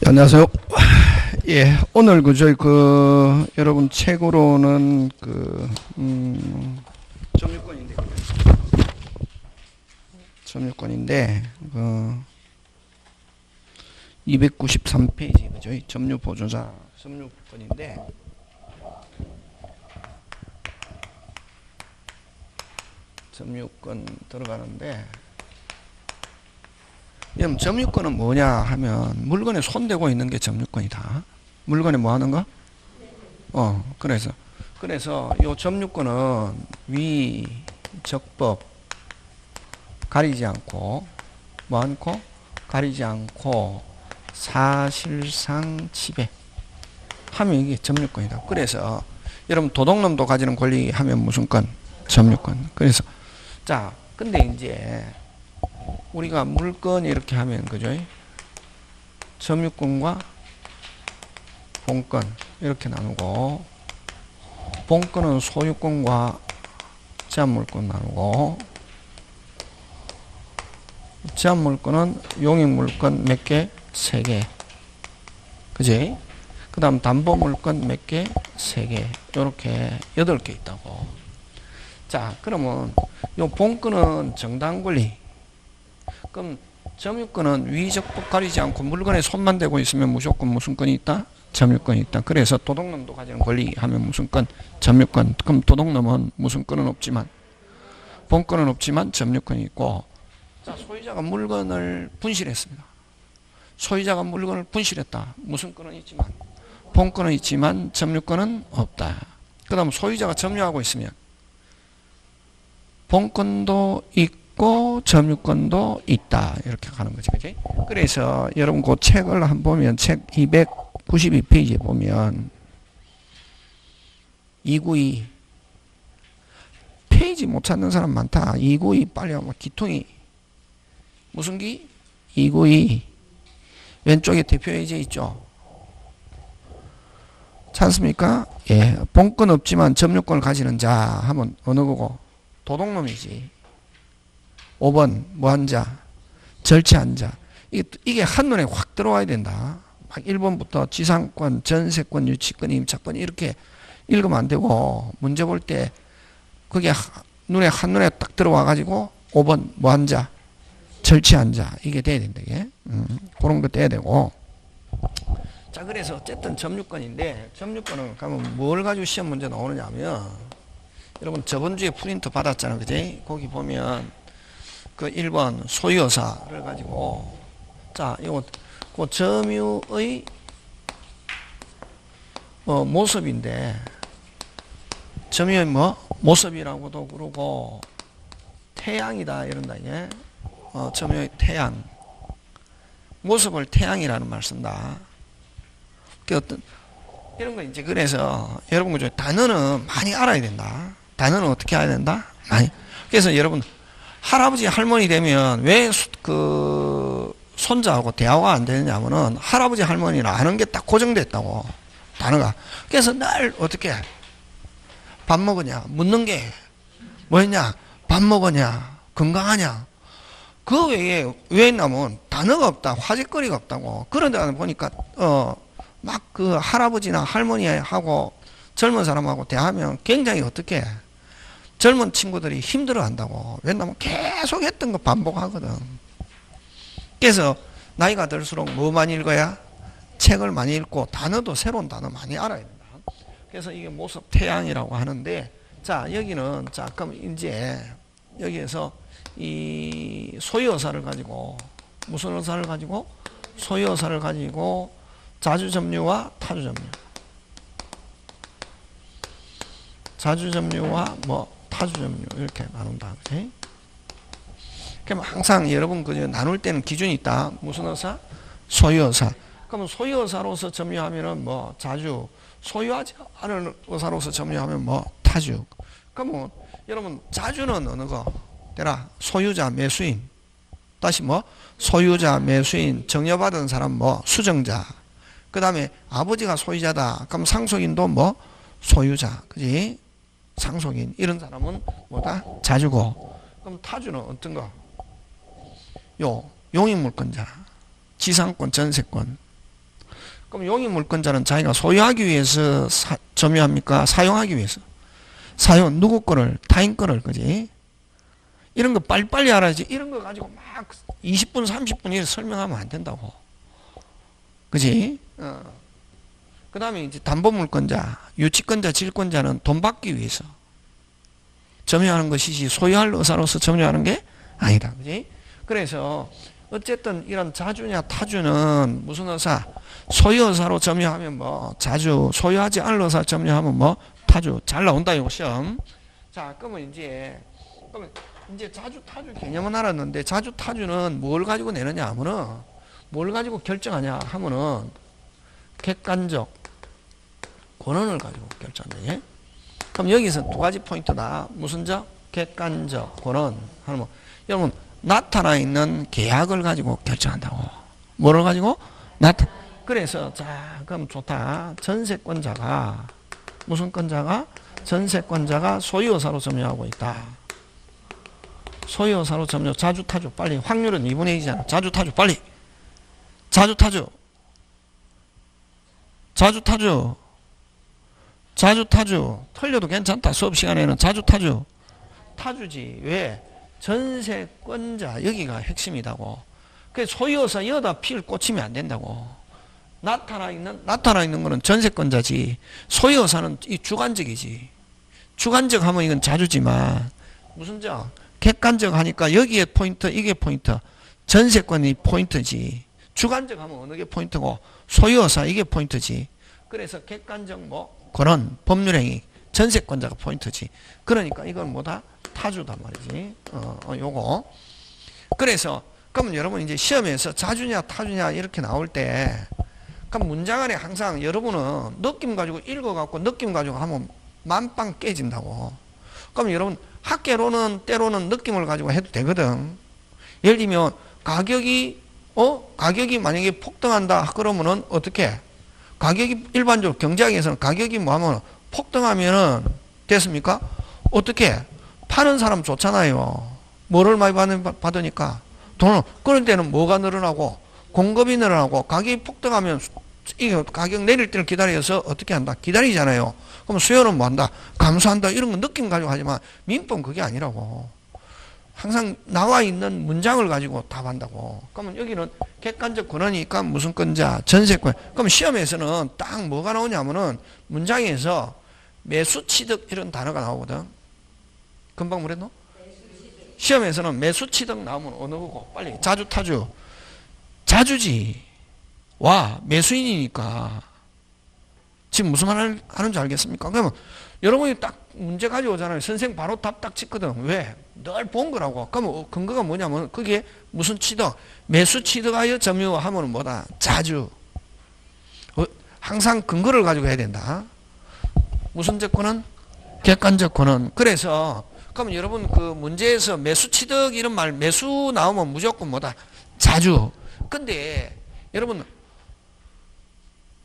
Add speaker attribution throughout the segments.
Speaker 1: 안녕하세요. 예, 오늘 여러분 책으로는 점유권인데, 점유권인데, 293페이지, 그죠? 점유 보조자, 점유권인데, 점유권 들어가는데, 그럼 점유권은 뭐냐 하면 물건에 손대고 있는 게 점유권이다. 물건에 뭐 하는 거? 그래서 요 점유권은 위, 적법 가리지 않고 뭐 않고 가리지 않고 사실상 지배 하면 이게 점유권이다. 그래서 여러분 도둑놈도 가지는 권리 하면 무슨 권? 점유권. 그래서 자, 근데 이제 우리가 물건 이렇게 하면 그죠? 점유권과 본권 이렇게 나누고, 본권은 소유권과 제한물권 나누고, 제한물권은 용익물권 몇 개? 3개. 그지? 그 다음 담보물권 몇 개? 3개. 요렇게 8개 있다고. 자, 그러면 요 본권은 정당권리. 그럼 점유권은 위적법 가리지 않고 물건에 손만 대고 있으면 무조건 무슨 권이 있다? 점유권이 있다. 그래서 도둑놈도 가지는 권리 하면 무슨 권? 점유권. 그럼 도둑놈은 무슨 권은 없지만, 본권은 없지만 점유권이 있고, 자, 소유자가 물건을 분실했습니다. 소유자가 물건을 분실했다. 무슨 권은 있지만, 본권은 있지만 점유권은 없다. 그 다음 소유자가 점유하고 있으면 본권도 있고 점유권도 있다. 이렇게 가는 거죠. 그치? 그래서 여러분 그 책을 한번 보면 책 292페이지에 보면 292 페이지 못 찾는 사람 많다. 292 빨리 하면 기통이 무슨 기? 292 왼쪽에 대표예제 있죠. 찾습니까? 예, 본권 없지만 점유권을 가지는 자 하면 어느 거고? 도둑놈이지. 5번 뭐한 자? 절취한 자. 이게 한눈에 확 들어와야 된다. 막 1번부터 지상권, 전세권, 유치권, 임차권 이렇게 읽으면 안 되고, 문제 볼 때 그게 한눈에 딱 들어와 가지고 5번 뭐한 자? 절취한 자. 이게 돼야 된다. 이게. 그런 거 돼야 되고. 자, 그래서 어쨌든 점유권인데, 점유권은 가면 뭘 가지고 시험 문제 나오느냐 하면, 여러분 저번 주에 프린트 받았잖아요. 그지? 거기 보면 그 1번 소유여사를 가지고, 자, 이거 그 점유의 모습인데, 점유의 모습이라고도 그러고 태양이다 이런다. 이게 점유의 태양, 모습을 태양이라는 말 쓴다. 그 어떤 이런 거 이제. 그래서 여러분 그죠? 단어는 많이 알아야 된다. 단어는 어떻게 알아야 된다? 많이. 그래서 여러분 할아버지 할머니 되면 왜 손자하고 대화가 안 되느냐면은 할아버지 할머니는 아는 게 딱 고정됐다고, 단어가. 그래서 날 어떻게 밥 먹었냐 묻는 게 뭐였냐? 밥 먹었냐? 건강하냐? 그 외에 왜 있냐면 단어가 없다, 화제거리가 없다고. 그런데 보니까 막 그 할아버지나 할머니하고 젊은 사람하고 대하면 굉장히 어떻게 젊은 친구들이 힘들어 한다고. 왜냐면 계속 했던 거 반복하거든. 그래서 나이가 들수록 뭐 많이 읽어야? 책을 많이 읽고 단어도 새로운 단어 많이 알아야 된다. 그래서 이게 모습 태양이라고 하는데, 자, 여기는, 자, 그럼 이제 여기에서 이 소유여사를 가지고, 무슨 여사를 가지고? 소유여사를 가지고 자주점유와 타주점유, 자주점유와 타주점유 이렇게 나눈다. 그치? 그럼 항상 여러분 나눌 때는 기준이 있다. 무슨 여사? 소유여사. 그러면 소유여사로서 점유하면은 자주, 소유하지 않은 여사로서 점유하면 타주. 그러면 여러분 자주는 어느 거? 되라. 소유자, 매수인. 다시 소유자, 매수인, 정여받은 사람 수정자. 그 다음에 아버지가 소유자다. 그럼 상속인도 소유자. 그지? 상속인. 이런 사람은 뭐다? 자주고. 그럼 타주는 어떤 거? 용익물권자. 지상권, 전세권. 그럼 용의 물권자는 자기가 소유하기 위해서 점유합니까? 사용하기 위해서? 사용, 누구 거를? 타인 거를, 그지? 이런 거 빨리빨리 알아야지. 이런 거 가지고 막 20분, 30분 이렇게 설명하면 안 된다고. 그지? 그 다음에 이제 담보물권자, 유치권자, 질권자는 돈 받기 위해서 점유하는 것이지 소유할 의사로서 점유하는 게 아니다. 그지? 그래서 어쨌든 이런 자주냐 타주는 무슨 의사? 소유 의사로 점유하면 뭐 자주, 소유하지 않을 의사 점유하면 뭐 타주. 잘 나온다 이거 시험. 자, 그러면 이제 자주 타주 개념은 알았는데 자주 타주는 뭘 가지고 내느냐 하면은 뭘 가지고 결정하냐 하면은 객관적 권한을 가지고 결정한다. 그럼 여기서 두 가지 포인트다. 무슨 적? 객관적 권한 하는 뭐 여러분 나타나 있는 계약을 가지고 결정한다고. 뭐를 가지고? 그래서 자 그럼 좋다. 전세권자가 무슨 권자가? 전세권자가 소유의사로 점유하고 있다. 소유의사로 점유. 자주타주 빨리. 확률은 2분의 2잖아. 자주타주 빨리. 자주타주. 자주타주. 자주타주. 틀려도 괜찮다. 수업시간에는 자주타주. 타주지. 왜? 전세권자. 여기가 핵심이다고. 그래서 소유의사 여다 필 꽂히면 안 된다고. 나타나 있는 거는 전세권자지. 소유의사는 이 주관적이지. 주관적 하면 이건 자주지만 무슨 적? 객관적 하니까 여기에 포인트, 이게 포인트. 전세권이 포인트지. 주관적 하면 어느 게 포인트고 소유의사 이게 포인트지. 그래서 객관적 뭐 권한, 법률행위, 전세권자가 포인트지. 그러니까 이건 뭐다? 타주단 말이지. 요거. 그래서 그럼 여러분 이제 시험에서 자주냐 타주냐 이렇게 나올 때 그럼 문장 안에 항상 여러분은 느낌 가지고 읽어갖고 느낌 가지고 하면 만빵 깨진다고. 그럼 여러분 학계로는 때로는 느낌을 가지고 해도 되거든. 예를 들면 가격이 만약에 폭등한다 그러면은 어떻게? 가격이 일반적으로 경제학에서는 가격이 뭐 하면 폭등하면은 됐습니까? 어떻게? 파는 사람 좋잖아요. 뭐를 많이 받으니까 돈을. 그럴 때는 뭐가 늘어나고 공급이 늘어나고 가격이 폭등하면 이 가격 내릴 때를 기다려서 어떻게 한다? 기다리잖아요. 그럼 수요는 뭐 한다? 감소한다. 이런 거 느낌 가지고 하지만 민법 그게 아니라고. 항상 나와 있는 문장을 가지고 답한다고. 그러면 여기는 객관적 권한이니까 무슨 권자? 전세권. 그럼 시험에서는 딱 뭐가 나오냐면은 문장에서 매수취득 이런 단어가 나오거든. 금방 뭐랬노? 시험에서는 매수취득 나오면 어느 거고? 빨리. 자주타주. 자주지. 와, 매수인이니까. 지금 무슨 말 하는지 알겠습니까? 그러면 여러분이 딱 문제 가져오잖아요. 선생 바로 답 딱 찍거든. 왜? 늘 본 거라고. 그러면 근거가 뭐냐면 그게 무슨 취득? 매수 취득하여 점유하면 뭐다? 자주. 항상 근거를 가지고 해야 된다. 무슨 조건은? 객관적 권한. 그래서 그러면 여러분 그 문제에서 매수 취득 이런 말 매수 나오면 무조건 뭐다? 자주. 근데 여러분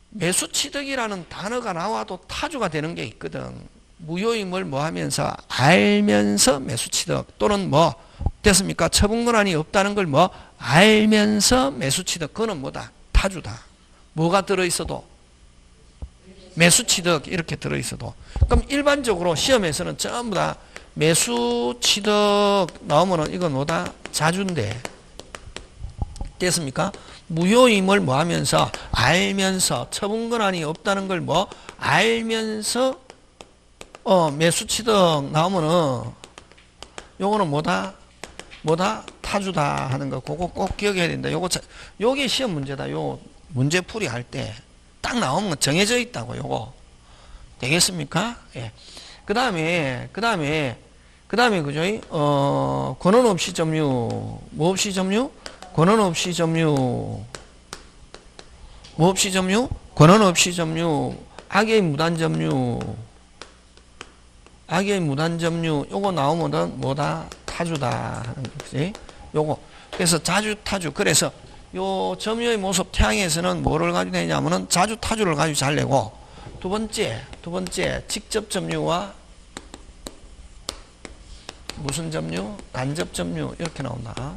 Speaker 1: 매수 취득이라는 단어가 나와도 타주가 되는 게 있거든. 무효임을 뭐 하면서 알면서 매수 취득 또는 뭐 됐습니까? 처분 권한이 없다는 걸 뭐 알면서 매수 취득. 그거는 뭐다? 타주다. 뭐가 들어있어도 매수 취득 이렇게 들어있어도. 그럼 일반적으로 시험에서는 전부 다 매수 취득 나오면은 이건 뭐다? 자주인데 됐습니까? 무효임을 뭐 하면서 알면서 처분 권한이 없다는 걸 뭐 알면서 매수 취득 나오면은 요거는 뭐다? 타주다 하는 거. 그거 꼭 기억해야 된다. 요게 시험 문제다. 요 문제풀이 할 때 딱 나오는 건 정해져 있다고. 요거 되겠습니까? 예. 그 다음에 그죠? 권한 없이 점유. 뭐 없이 점유? 권한 없이 점유. 뭐 없이 점유? 권한 없이 점유. 악의 무단 점유. 악의 무단 점유. 요거 나오면은 뭐다? 타주다 하는 거지. 요거. 그래서 자주 타주. 그래서 요 점유의 모습 태양에서는 뭐를 가지고 내냐면은 자주 타주를 가지고 잘 내고 두 번째 직접 점유와 무슨 점유? 간접 점유 이렇게 나온다.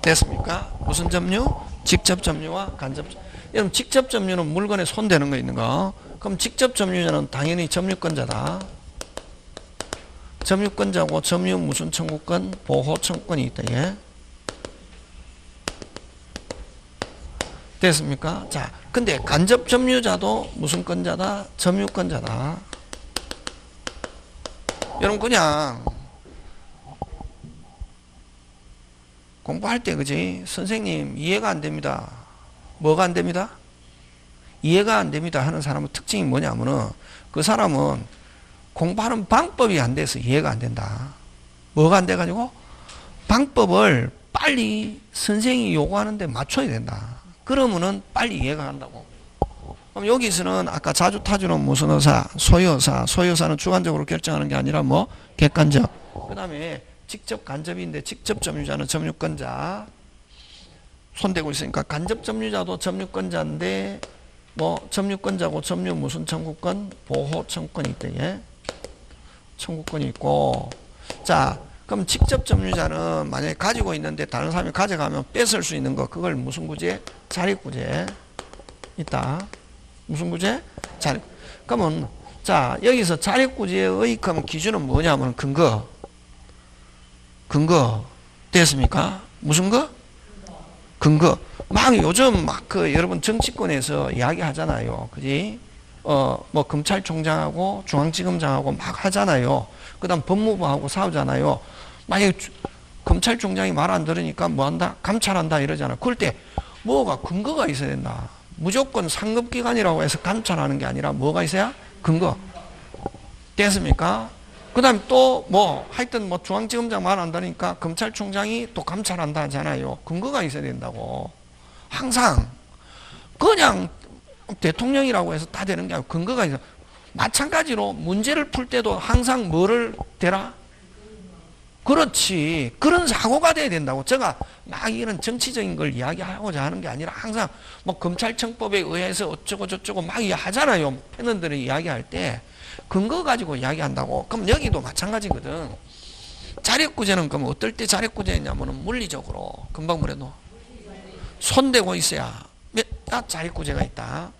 Speaker 1: 됐습니까? 무슨 점유? 직접 점유와 간접. 여러분 직접 점유는 물건에 손대는 거 있는 거. 그럼 직접 점유자는 당연히 점유권자다. 점유권자고 점유 무슨 청구권? 보호 청구권이 있다. 예. 됐습니까? 자, 근데 간접 점유자도 무슨 권자다? 점유권자다. 여러분 그냥 공부할 때 그지? 선생님 이해가 안 됩니다. 뭐가 안 됩니다? 이해가 안 됩니다 하는 사람의 특징이 뭐냐면은 그 사람은 공부하는 방법이 안 돼서 이해가 안 된다. 뭐가 안 돼가지고? 방법을 빨리 선생이 요구하는데 맞춰야 된다. 그러면은 빨리 이해가 간다고. 그럼 여기서는 아까 자주타주는 무슨 의사? 소유의사. 소유의사는 주관적으로 결정하는 게 아니라 뭐? 객관적. 그 다음에 직접 간접인데 직접 점유자는 점유권자. 손대고 있으니까 간접 점유자도 점유권자인데 뭐 점유권자고 점유 무슨 청구권? 보호 청구권이 있대. 예? 청구권이 있고. 자, 그럼 직접 점유자는 만약에 가지고 있는데 다른 사람이 가져가면 뺏을 수 있는 거 그걸 무슨 구제? 자립구제 있다. 무슨 구제? 자립. 그러면 자 여기서 자립구제의 그럼 기준은 뭐냐면 근거 됐습니까? 무슨 거? 근거. 막 요즘 막 그 여러분 정치권에서 이야기하잖아요. 그지? 뭐 검찰총장하고 중앙지검장하고 막 하잖아요. 그다음 법무부하고 싸우잖아요. 만약에 검찰총장이 말 안 들으니까 뭐 한다? 감찰한다 이러잖아. 그럴 때 뭐가 근거가 있어야 된다. 무조건 상급기관이라고 해서 감찰하는 게 아니라 뭐가 있어야? 근거. 됐습니까? 그 다음에 또 뭐 하여튼 뭐 중앙지검장 말 안 들으니까 검찰총장이 또 감찰한다 하잖아요. 근거가 있어야 된다고. 항상 그냥 대통령이라고 해서 다 되는 게 아니고 근거가 있어. 마찬가지로 문제를 풀 때도 항상 뭐를 대라? 그렇지. 그런 사고가 돼야 된다고. 제가 막 이런 정치적인 걸 이야기하고자 하는 게 아니라 항상 뭐 검찰청법에 의해서 어쩌고 저쩌고 막 하잖아요. 패널들이 이야기할 때 근거 가지고 이야기한다고. 그럼 여기도 마찬가지거든. 자력구제는 그럼 어떨 때 자력구제냐면은 물리적으로 금방 뭐래도 손대고 있어야 자력구제가 있다.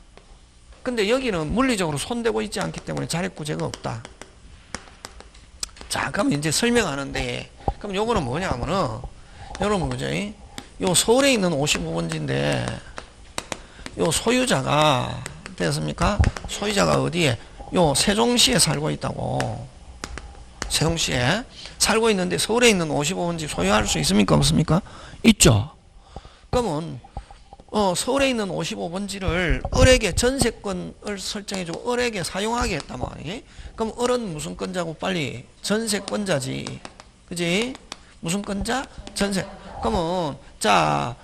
Speaker 1: 근데 여기는 물리적으로 손대고 있지 않기 때문에 자력구제가 없다. 자, 그럼 이제 설명하는데, 그럼 요거는 뭐냐면은, 여러분, 그죠? 요 서울에 있는 55번지인데, 요 소유자가, 됐습니까? 소유자가 어디에? 요 세종시에 살고 있다고. 세종시에 살고 있는데, 서울에 있는 55번지 소유할 수 있습니까? 없습니까? 있죠. 그러면, 서울에 있는 55번지를 을에게 전세권을 설정해주고 을에게 사용하게 했단 말이에요. 그럼 을은 무슨 권자고 빨리 전세권자지. 그지? 무슨 권자? 전세. 그러면 자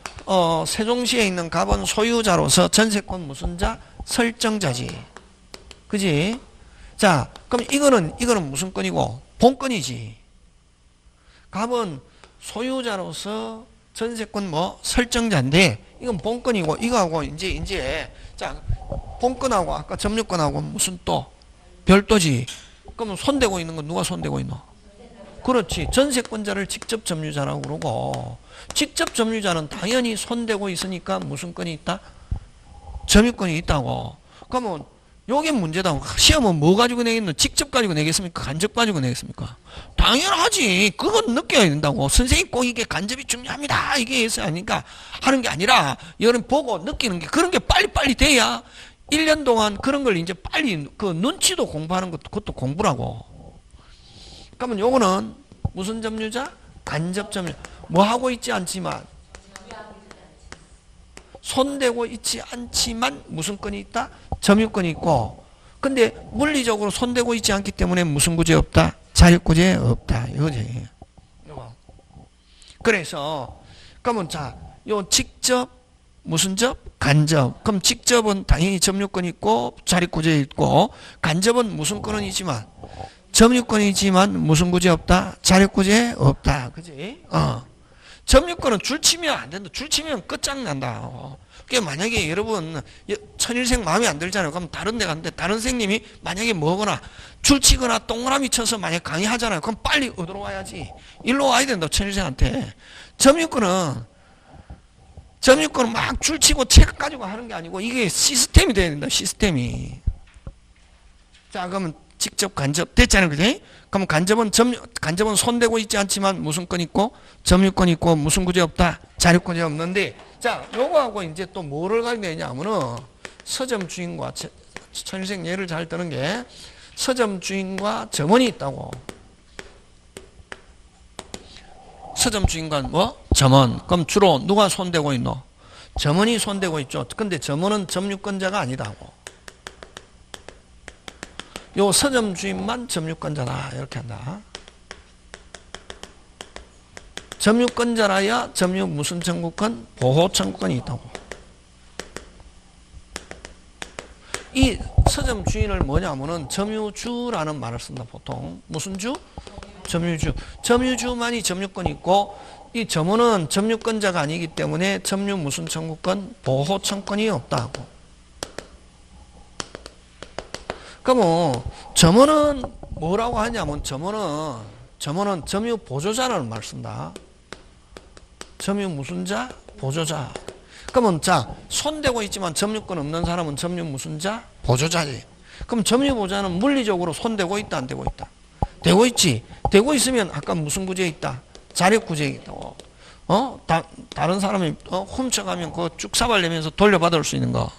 Speaker 1: 세종시에 있는 갑은 소유자로서 전세권 무슨 자? 설정자지. 그지? 자 그럼 이거는 무슨 권이고? 본권이지. 갑은 소유자로서 전세권 뭐 설정자인데 이건 본권이고 이거하고 이제 자 본권하고 아까 점유권하고 무슨 또 별도지. 그러면 손대고 있는 건 누가 손대고 있노? 그렇지. 전세권자를 직접 점유자라고 그러고 직접 점유자는 당연히 손대고 있으니까 무슨 권이 있다? 점유권이 있다고. 그러면 요게 문제다. 시험은 뭐 가지고 내겠노? 직접 가지고 내겠습니까? 간접 가지고 내겠습니까? 당연하지. 그건 느껴야 된다고. 선생님 꼭 이게 간접이 중요합니다. 이게 있어야 하니까 하는 게 아니라 여러분 보고 느끼는 게 그런 게 빨리빨리 돼야 1년 동안 그런 걸 이제 빨리 그 눈치도 공부하는 것도 공부라고. 그러면 요거는 무슨 점유자? 간접 점유. 뭐 하고 있지 않지만 손대고 있지 않지만 무슨 권이 있다? 점유권이 있고. 근데 물리적으로 손대고 있지 않기 때문에 무슨 구제 없다? 자력구제 없다. 이거지. 이거. 그래서 그러면 자, 요 직접 무슨 접? 간접. 그럼 직접은 당연히 점유권이 있고 자력구제 있고 간접은 무슨 권은 있지만 점유권이 있지만 무슨 구제 없다? 자력구제 없다. 그지? 점유권은 줄치면 안 된다. 줄치면 끝장난다. 그러니까 만약에 여러분 천일생 마음에 안 들잖아요. 그럼 다른 데 갔는데 다른 선생님이 만약에 뭐거나 줄치거나 동그라미 쳐서 만약 강의하잖아요. 그럼 빨리 어디로 와야지? 일로 와야 된다. 천일생한테. 점유권은 점유권은 막 줄치고 책 가지고 하는 게 아니고 이게 시스템이 돼야 된다. 시스템이. 자, 그러면 직접 간접 됐잖아요. 그지? 그럼 간접은 손대고 있지 않지만 무슨 건 있고 점유권 있고 무슨 구제 없다. 자립구제 없는데 자, 요거하고 이제 또 뭐를 가지고 되냐면은 서점 주인과 천일생 예를 잘 드는 게 서점 주인과 점원이 있다고. 서점 주인과 뭐? 점원. 그럼 주로 누가 손대고 있노? 점원이 손대고 있죠. 근데 점원은 점유권자가 아니다고. 요 서점 주인만 점유권자다. 이렇게 한다. 점유권자라야 점유 무슨 청구권? 보호 청구권이 있다고. 이 서점 주인을 뭐냐면은 점유주라는 말을 쓴다. 보통 무슨 주? 점유주. 점유주만이 점유권이 있고 이 점원은 점유권자가 아니기 때문에 점유 무슨 청구권? 보호 청구권이 없다고. 그러면 점원은 뭐라고 하냐면 점원은 점유 보조자라는 말을 쓴다. 점유 무슨 자? 보조자. 그러면 자, 손대고 있지만 점유권 없는 사람은 점유 무슨 자? 보조자지. 그럼 점유 보조자는 물리적으로 손대고 있다, 안 되고 있다? 되고 있지. 되고 있으면 아까 무슨 구제에 있다? 자력 구제에 있다고. 다른 사람이 훔쳐가면 그거 쭉 사발내면서 돌려받을 수 있는 거.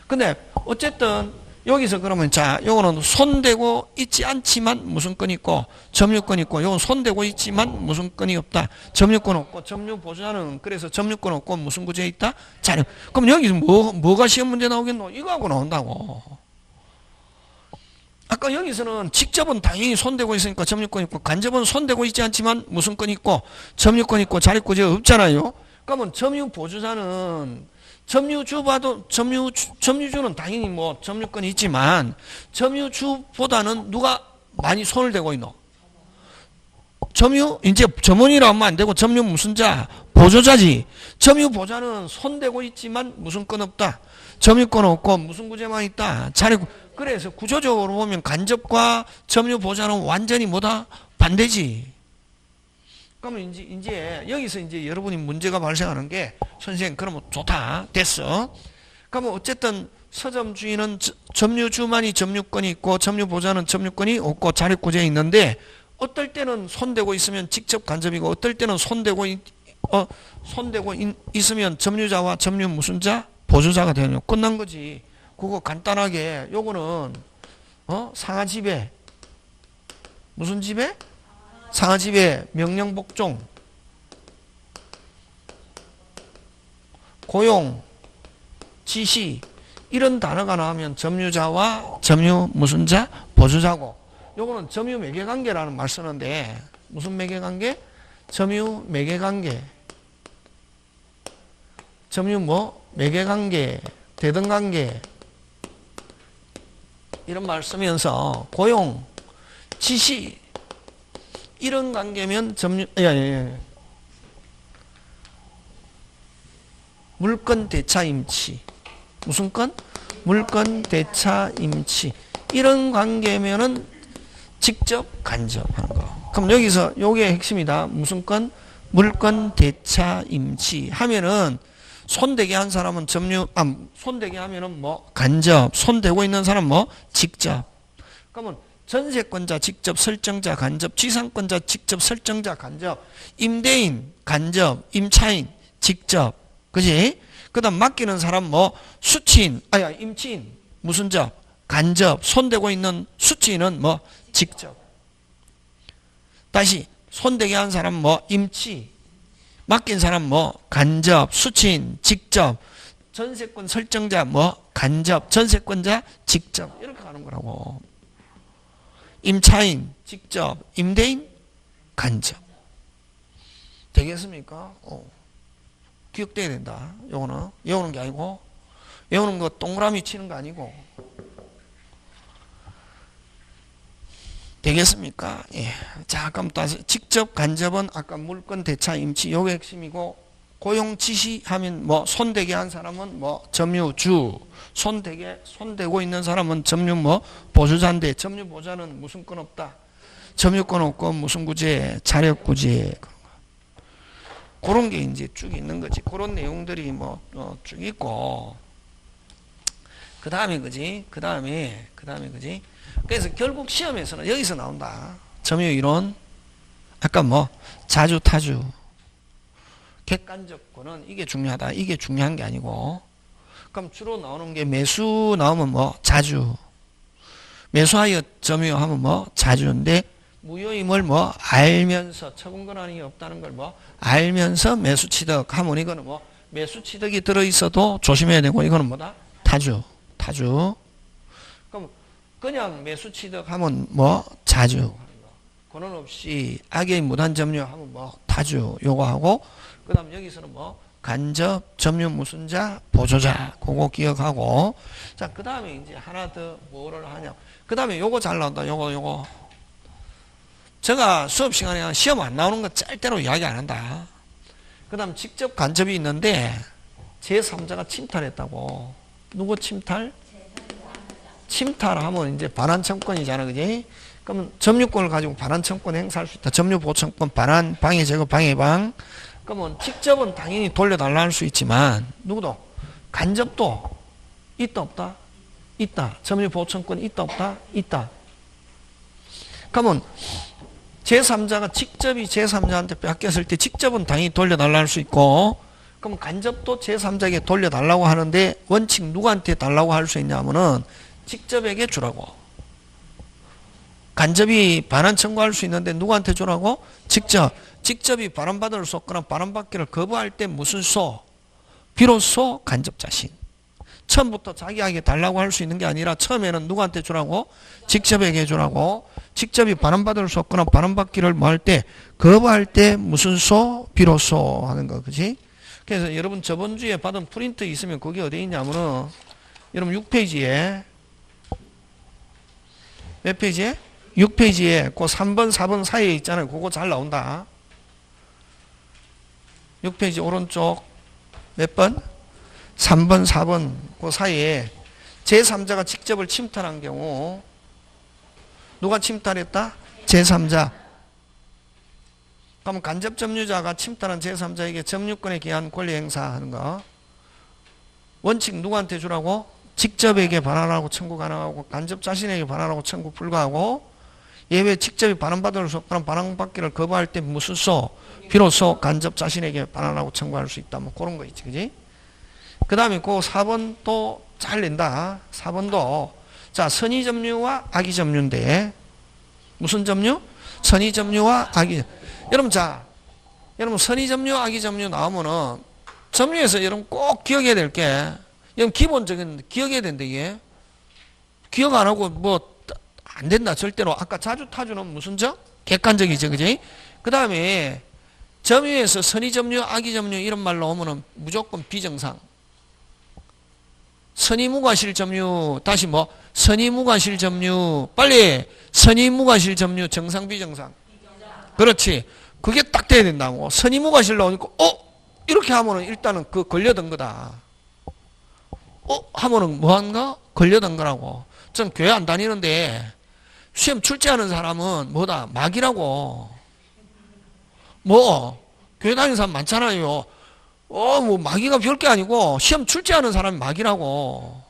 Speaker 1: 근데 어쨌든 여기서 그러면 자, 요거는 손대고 있지 않지만 무슨 건이 있고 점유권 있고 요건 손대고 있지만 무슨 건이 없다. 점유권 없고 점유 보조자는 그래서 점유권 없고 무슨 구제에 있다? 자력. 그럼 여기서 뭐가 시험 문제 나오겠노? 이거하고 나온다고. 아까 여기서는 직접은 당연히 손대고 있으니까 점유권 있고 간접은 손대고 있지 않지만 무슨 건 있고 점유권 있고 자립구제가 없잖아요. 그러면 점유보조자는 점유주는 당연히 뭐 점유권이 있지만 점유주보다는 누가 많이 손을 대고 있노? 이제 점원이라고 하면 안 되고 점유 무슨 자? 보조자지. 점유보조자는 손대고 있지만 무슨 건 없다. 점유권 없고 무슨 구제만 있다. 그래서 구조적으로 보면 간접과 점유보조자는 완전히 뭐다? 반대지. 그러면 이제 여기서 이제 여러분이 문제가 발생하는 게 선생님 그러면 좋다. 됐어. 그러면 어쨌든 서점 주인은 점유주만이 점유권이 있고 점유보조자는 점유권이 없고 자립구제에 있는데 어떨 때는 손대고 있으면 직접 간접이고 어떨 때는 손대고 있으면 점유자와 점유 무슨 자? 보조자가 되는 끝난 거지. 그거 간단하게 요거는 상하지배 무슨 지배? 상하지배 명령복종 고용 지시 이런 단어가 나오면 점유자와 점유 무슨 자? 보조자고 요거는 점유 매개관계라는 말 쓰는데 무슨 매개관계? 점유 매개관계 점유 뭐? 매개관계 대등관계 이런 말 쓰면서 고용 지시 이런 관계면 물건 대차 임치 무슨 건? 물건 대차 임치 이런 관계면은 직접 간접하는 거. 그럼 여기서 요게 핵심이다. 무슨 건? 물건 대차 임치 하면은 손대게 한 사람은 손대게 하면은 뭐 간접, 손대고 있는 사람 뭐 직접. 그러면 전세권자 직접 설정자 간접, 지상권자 직접 설정자 간접, 임대인 간접, 임차인 직접, 그지? 그다음 맡기는 사람 뭐 수취인, 임치인 무슨 접 간접, 손대고 있는 수취인은 뭐 직접. 다시 손대게 한 사람 뭐 임치. 맡긴 사람 뭐 간접, 수취인, 직접, 전세권 설정자 뭐 간접, 전세권자 직접 이렇게 가는 거라고. 임차인 직접, 임대인 간접. 되겠습니까? 기억돼야 된다. 요거는 외우는 게 아니고 외우는 거 동그라미 치는 거 아니고. 되겠습니까? 예. 자, 그럼 다시 직접 간접은 아까 물건 대차 임치 요게 핵심이고 고용 지시하면 뭐 손대게 한 사람은 뭐 점유주 손대고 있는 사람은 점유 뭐 보조자인데 점유 보조자는 무슨 건 없다. 점유권 없고 무슨 구제 자력 구제 그런 게 이제 쭉 있는 거지. 그런 내용들이 뭐 쭉 있고. 그 다음에 그지? 그 다음에 그지? 그래서 결국 시험에서는 여기서 나온다. 점유 이론. 아까 뭐 자주 타주. 객관적고는 이게 중요하다. 이게 중요한 게 아니고. 그럼 주로 나오는 게 매수 나오면 뭐 자주. 매수하여 점유하면 뭐 자주인데 무효임을 뭐 알면서 처분 권한이 없다는 걸 뭐 알면서 매수 취득하면 이거는 뭐 매수 취득이 들어있어도 조심해야 되고 이거는 뭐다? 타주. 그럼 그냥 매수 취득하면 뭐 자주. 권한 없이 악의 무단 점유하면 뭐 타주. 요거 하고 그 다음 여기서는 뭐 간접 점유 무순자 보조자. 그거 기억하고 자 그 다음에 이제 하나 더 뭐를 하냐. 그 다음에 요거 잘 나온다. 요거. 제가 수업 시간에 시험 안 나오는 거 짤대로 이야기 안 한다. 그 다음 직접 간접이 있는데 제3자가 침탈했다고. 누구 침탈? 침탈하면 이제 반환청권이잖아. 그지? 그러면 점유권을 가지고 반환청권 행사할 수 있다. 점유보청권, 반환, 방해, 제거, 방해방. 그러면 직접은 당연히 돌려달라 할 수 있지만 누구도? 간접도 있다 없다? 있다. 점유보청권 있다 없다? 있다. 그러면 제3자가 직접이 제3자한테 뺏겼을 때 직접은 당연히 돌려달라 할 수 있고 그럼 간접도 제3자에게 돌려달라고 하는데 원칙 누구한테 달라고 할 수 있냐면은 직접에게 주라고. 간접이 반환 청구할 수 있는데 누구한테 주라고? 직접이 반환받을 수 없거나 반환받기를 거부할 때 무슨 소? 비로소 간접 자신. 처음부터 자기에게 달라고 할 수 있는 게 아니라 처음에는 누구한테 주라고? 직접에게 주라고. 직접이 반환받을 수 없거나 반환받기를 뭐 할 때? 거부할 때 무슨 소? 비로소 하는 거. 그지? 그래서 여러분 저번 주에 받은 프린트 있으면 거기 어디에 있냐면은 여러분 6페이지에 몇 페이지에? 6페이지에 그 3번 4번 사이에 있잖아요. 그거 잘 나온다. 6페이지 오른쪽 몇 번? 3번 4번 그 사이에 제3자가 직접을 침탈한 경우 누가 침탈했다? 제3자. 그러면 간접 점유자가 침탈한 제3자에게 점유권에 기한 권리 행사하는 거. 원칙 누구한테 주라고? 직접에게 반환하고 청구 가능하고 간접 자신에게 반환하고 청구 불가하고 예외 직접이 반환받을 수 없거나 반환받기를 거부할 때 무슨 소? 비로소 간접 자신에게 반환하고 청구할 수 있다. 뭐 그런 거 있지. 그지? 그 다음에 그 4번 또 잘 낸다. 4번도 자 선의 점유와 악의 점유인데 무슨 점유? 선의 점유와 악의. 여러분 여러분 선의 점유 악의 점유 나오면은 점유에서 여러분 꼭 기억해야 될 게 여러분 기본적인 기억해야 된다. 이게 기억 안 하고 뭐 안 된다 절대로. 아까 자주 타주는 무슨 점? 객관적이죠. 그지? 그 다음에 점유에서 선의 점유 악의 점유 이런 말 나오면은 무조건 비정상. 선의무과실 점유 다시 뭐 선의무과실 점유 빨리 선의무과실 점유 정상 비정상. 그렇지. 그게 딱 돼야 된다고. 선의무과실 나오니까 이렇게 하면은 일단은 그 걸려든 거다. 하면은 뭐한가? 걸려든 거라고. 전 교회 안 다니는데 시험 출제하는 사람은 뭐다? 막이라고. 뭐 교회 다니는 사람 많잖아요. 뭐 마귀가 별게 아니고 시험 출제하는 사람이 마귀라고.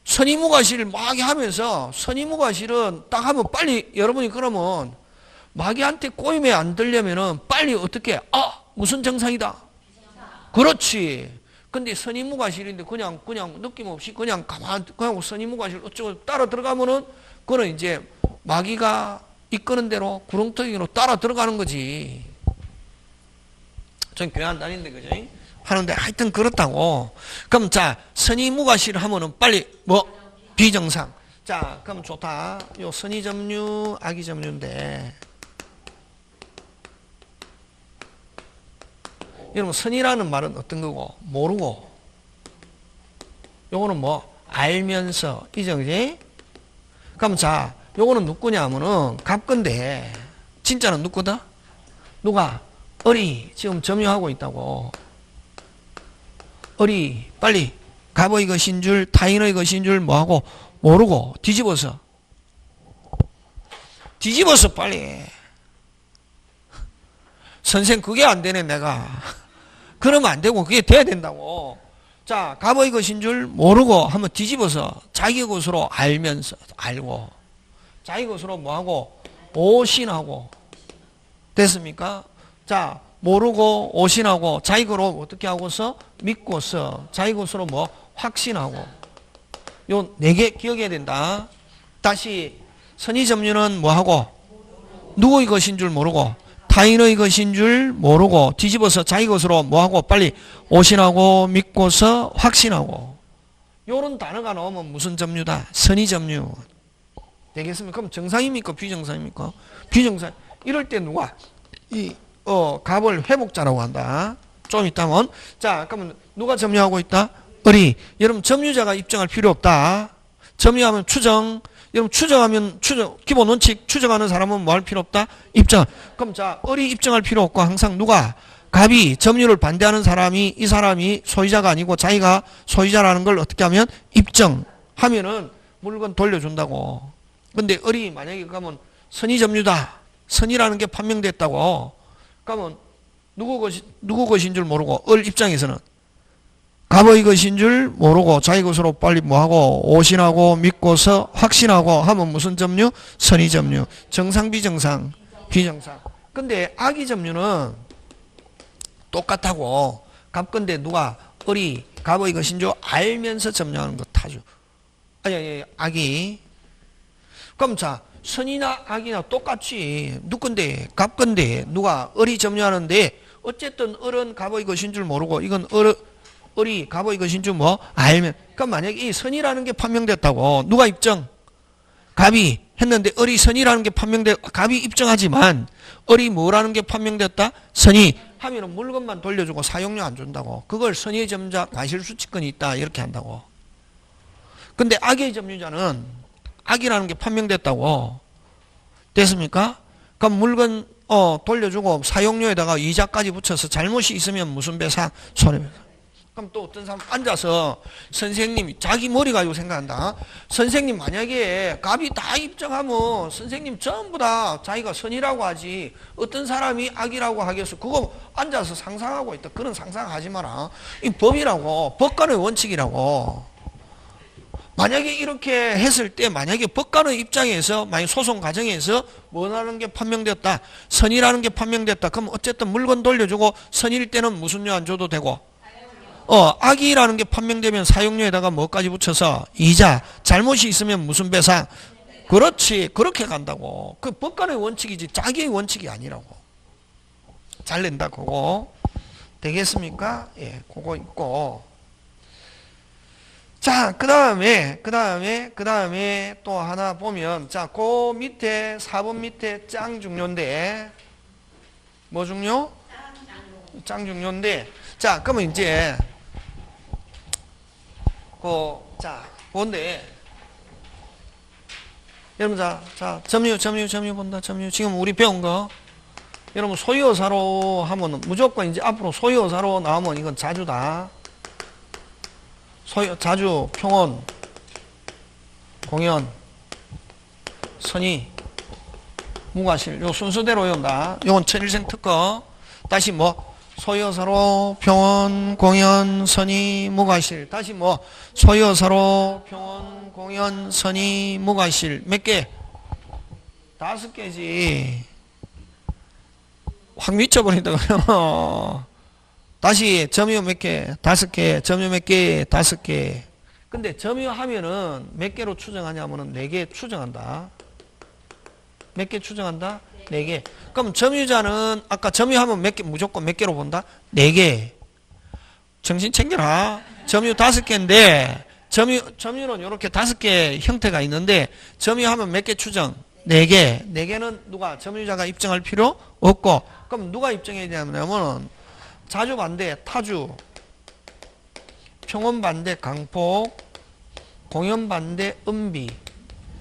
Speaker 1: 선의무과실 막 하면서 선의무과실은 딱 하면 빨리 여러분이 그러면 마귀한테 꼬임에 안 들려면은 빨리 어떻게 무슨 정상이다. 그렇지. 근데 선의무과실인데 그냥 느낌 없이 그냥 선의무과실 어쩌고 따라 들어가면은 그거는 이제 마귀가 이끄는 대로 구렁텅이로 따라 들어가는 거지. 전 교회 안 다니는데, 그죠? 하는데 하여튼 그렇다고. 그럼 자, 선의무과실 하면은 빨리 뭐? 비정상. 자, 그럼 좋다. 요 선의점유, 악의점유인데. 여러분, 선의라는 말은 어떤 거고? 모르고. 요거는 뭐? 알면서. 이죠, 그지? 그럼 자, 요거는 누구냐 하면은 갑건데, 진짜는 누구다? 누가? 어리 지금 점유하고 있다고. 어리 빨리 갑의 것인 줄 타인의 것인 줄 뭐하고 모르고 뒤집어서 빨리 선생 그게 안 되네 내가. 그러면 안 되고 그게 돼야 된다고. 자, 갑의 것인 줄 모르고 한번 뒤집어서 자기 것으로 알면서 알고 자기 것으로 뭐하고 오신하고 됐습니까? 자, 모르고 오신하고 자기 것으로 어떻게 하고서 믿고서 자기 것으로 뭐 확신하고 요 네 개 기억해야 된다. 다시 선의점유는 뭐하고 누구의 것인 줄 모르고 타인의 것인 줄 모르고 뒤집어서 자기 것으로 뭐하고 빨리 오신하고 믿고서 확신하고 요런 단어가 나오면 무슨 점유다? 선의점유 되겠습니까? 그럼 정상입니까? 비정상입니까? 비정상. 이럴 때 누가 갑을 회복자라고 한다. 좀 있다면 자 그러면 누가 점유하고 있다? 을이. 여러분 점유자가 입증할 필요 없다. 점유하면 추정. 여러분 추정하면 기본 원칙 추정하는 사람은 뭐 할 필요 없다? 입증. 그럼 자 을이 입증할 필요 없고 항상 누가? 갑이 점유를 반대하는 사람이 이 사람이 소유자가 아니고 자기가 소유자라는 걸 어떻게 하면 입증하면은 물건 돌려준다고. 근데 을이 만약에 가면 선의점유다. 선의라는 게 판명됐다고. 그러면 누구 것인 줄 모르고 을 입장에서는 갑의 것인 줄 모르고 자기 것으로 빨리 뭐하고 오신하고 믿고서 확신하고 하면 무슨 점유? 선의점유. 정상 비정상? 비정상. 근데 악의점유는 똑같다고. 갑 건데 누가 을이 갑의 것인 줄 알면서 점유하는 것 타주. 아니 악이. 그럼 자 선이나 악이나 똑같지. 누군데? 갑 건데 누가 을이 점유하는데 어쨌든 을은 갑의 것인 줄 모르고 이건 을이 갑의 것인 줄 뭐 알면. 그럼 만약에 이 선이라는 게 판명됐다고 누가 입증? 갑이 했는데 을이 선이라는 게 갑이 입증하지만 을이 뭐라는 게 판명됐다? 선이 하면은 물건만 돌려주고 사용료 안 준다고. 그걸 선의의 점유자 과실수취권이 있다 이렇게 한다고. 근데 악의 점유자는 악이라는 게 판명됐다고. 됐습니까? 그럼 물건 돌려주고 사용료에다가 이자까지 붙여서 잘못이 있으면 무슨 배상? 손해배상. 그럼 또 어떤 사람 앉아서 선생님이 자기 머리 가지고 생각한다. 선생님 만약에 갑이 다 입증하면 선생님 전부 다 자기가 선이라고 하지 어떤 사람이 악이라고 하겠어. 그거 앉아서 상상하고 있다. 그런 상상하지 마라. 이 법이라고. 법관의 원칙이라고. 만약에 이렇게 했을 때 만약에 법관의 입장에서 만약 소송 과정에서 뭐라는 게 판명됐다. 선이라는 게 판명됐다. 그럼 어쨌든 물건 돌려주고 선일 때는 무슨 료 안 줘도 되고 악이라는 게 판명되면 사용료에다가 뭐까지 붙여서 이자, 잘못이 있으면 무슨 배상. 그렇지. 그렇게 간다고. 그 법관의 원칙이지 자기의 원칙이 아니라고. 잘 낸다 그거. 되겠습니까? 예, 그거 있고. 자, 그 다음에 또 하나 보면 자, 그 밑에 4번 밑에 짱 중요인데 뭐 중요? 짱 중요인데 자, 그러면 이제 뭔데? 여러분 자, 점유 본다. 점유. 지금 우리 배운 거. 여러분 소유어사로 하면 무조건 이제 앞으로 소유어사로 나오면 이건 자주다. 자주, 평온, 공연, 선의, 무과실. 요 순서대로 외운다. 요건 천일생 특허. 다시 뭐 소유어사로 평온, 공연, 선의, 무과실. 다시 뭐 소유어사로 평온, 공연, 선의, 무과실. 몇 개? 5개지. 확 미쳐버린다 그러면. 다시 점유 몇 개? 5개. 점유 몇 개? 5개. 근데 점유하면은 몇 개로 추정하냐면은 4개 추정한다. 몇 개 추정한다? 4개. 그럼 점유자는 아까 점유하면 몇 개, 무조건 몇 개로 본다? 4개. 정신 챙겨라. 점유 5개인데 점유는 이렇게 5개 형태가 있는데 점유하면 몇 개 추정? 4개. 4개는 누가 점유자가 입증할 필요 없고. 그럼 누가 입증해야 되냐면 자주 반대 타주, 평온 반대 강폭, 공연 반대 은비,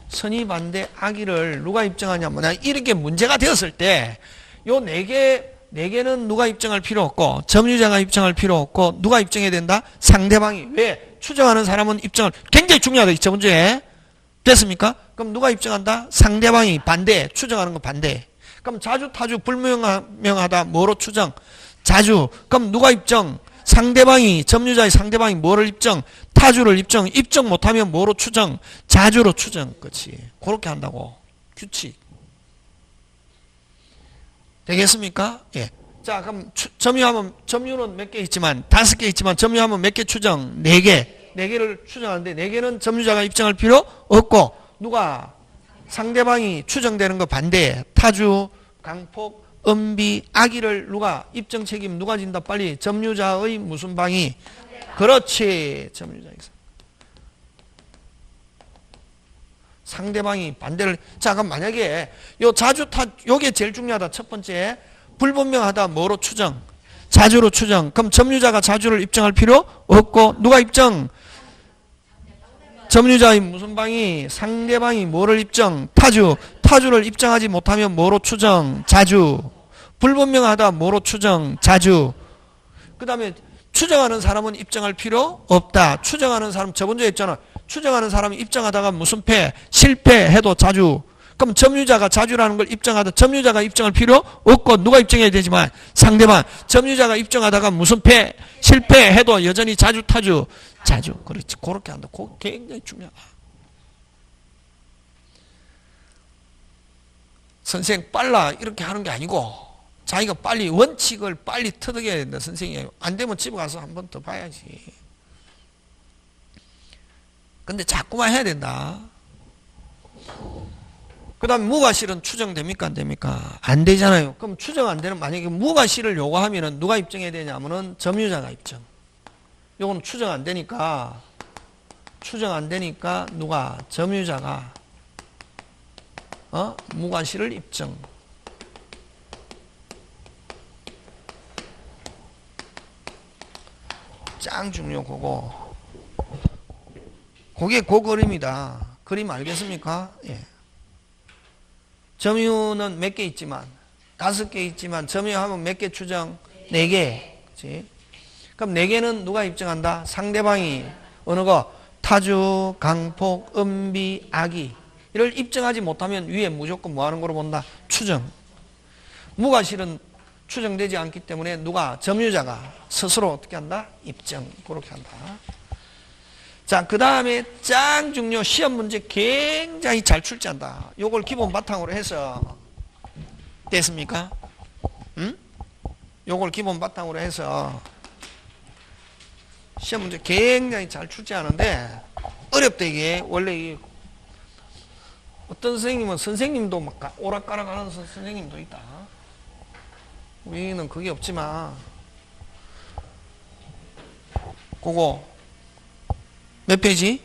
Speaker 1: 선의 반대 악의를 누가 입증하냐면 이렇게 문제가 되었을 때 요 4개는 누가 입증할 필요 없고 점유자가 입증할 필요 없고 누가 입증해야 된다? 상대방이. 왜? 추정하는 사람은 입증을 굉장히 중요하다. 이 문제 됐습니까? 그럼 누가 입증한다? 상대방이 반대. 추정하는 거 반대. 그럼 자주 타주 불명하다 뭐로 추정? 자주. 그럼 누가 입증? 상대방이, 점유자의 상대방이 뭐를 입증? 타주를 입증. 입증 못하면 뭐로 추정? 자주로 추정. 그렇지. 그렇게 한다고. 규칙. 되겠습니까? 예. 자, 그럼 점유하면, 점유는 몇 개 있지만, 5개 있지만, 점유하면 몇 개 추정? 4개. 4개를 추정하는데, 4개는 점유자가 입증할 필요 없고, 누가? 상대방이 추정되는 거 반대. 타주, 강폭, 음비, 악의를 누가? 입증 책임 누가 진다? 빨리. 점유자의 무슨 방이? 그렇지. 점유자의 상대방이 반대를. 자, 그럼 만약에 요 자주 요게 제일 중요하다. 첫 번째. 불분명하다. 뭐로 추정? 자주로 추정. 그럼 점유자가 자주를 입증할 필요 없고, 누가 입증? 점유자의 무슨 방이? 상대방이 뭐를 입증? 타주. 타주를 입증하지 못하면 뭐로 추정? 자주. 불분명하다. 뭐로 추정? 자주. 그 다음에 추정하는 사람은 입증할 필요 없다. 추정하는 사람, 저번주에 했잖아. 추정하는 사람이 입증하다가 무슨 패? 실패해도 자주. 그럼 점유자가 자주라는 걸 입증하다. 점유자가 입증할 필요 없고, 누가 입증해야 되지만? 상대방. 점유자가 입증하다가 무슨 패? 실패해도 여전히 자주 타주. 자주. 그렇지. 그렇게 한다. 그거 굉장히 중요하다. 선생 빨라 이렇게 하는 게 아니고, 자기가 빨리 원칙을 빨리 터득해야 된다. 선생님. 안 되면 집에 가서 한 번 더 봐야지. 근데 자꾸만 해야 된다. 그 다음에 무과실은 추정됩니까? 안 됩니까? 안 되잖아요. 그럼 추정 안 되는, 만약에 무과실을 요구하면은 누가 입증해야 되냐면은 점유자가 입증. 요거는 추정 안 되니까, 누가? 점유자가, 무과실을 입증. 짱 중요, 그거. 그게 그 그림이다. 그림 알겠습니까? 예. 점유는 몇 개 있지만, 5개 있지만, 점유하면 몇 개 추정? 4개. 그치? 그럼 4개는 누가 입증한다? 상대방이. 어느 거? 타주, 강폭, 음비, 악의. 이를 입증하지 못하면 위에 무조건 뭐 하는 거로 본다? 추정. 무과실은 추정되지 않기 때문에 누가? 점유자가 스스로 어떻게 한다? 입증. 그렇게 한다. 자, 그 다음에 짱 중요 시험 문제 굉장히 잘 출제한다. 요걸 기본 바탕으로 해서 됐습니까? 응? 요걸 기본 바탕으로 해서 시험 문제 굉장히 잘 출제하는데 어렵다 이게. 원래 이게 어떤 선생님은 선생님도 막 오락가락 하는 선생님도 있다. 우리는 그게 없지만 그거 몇 페이지?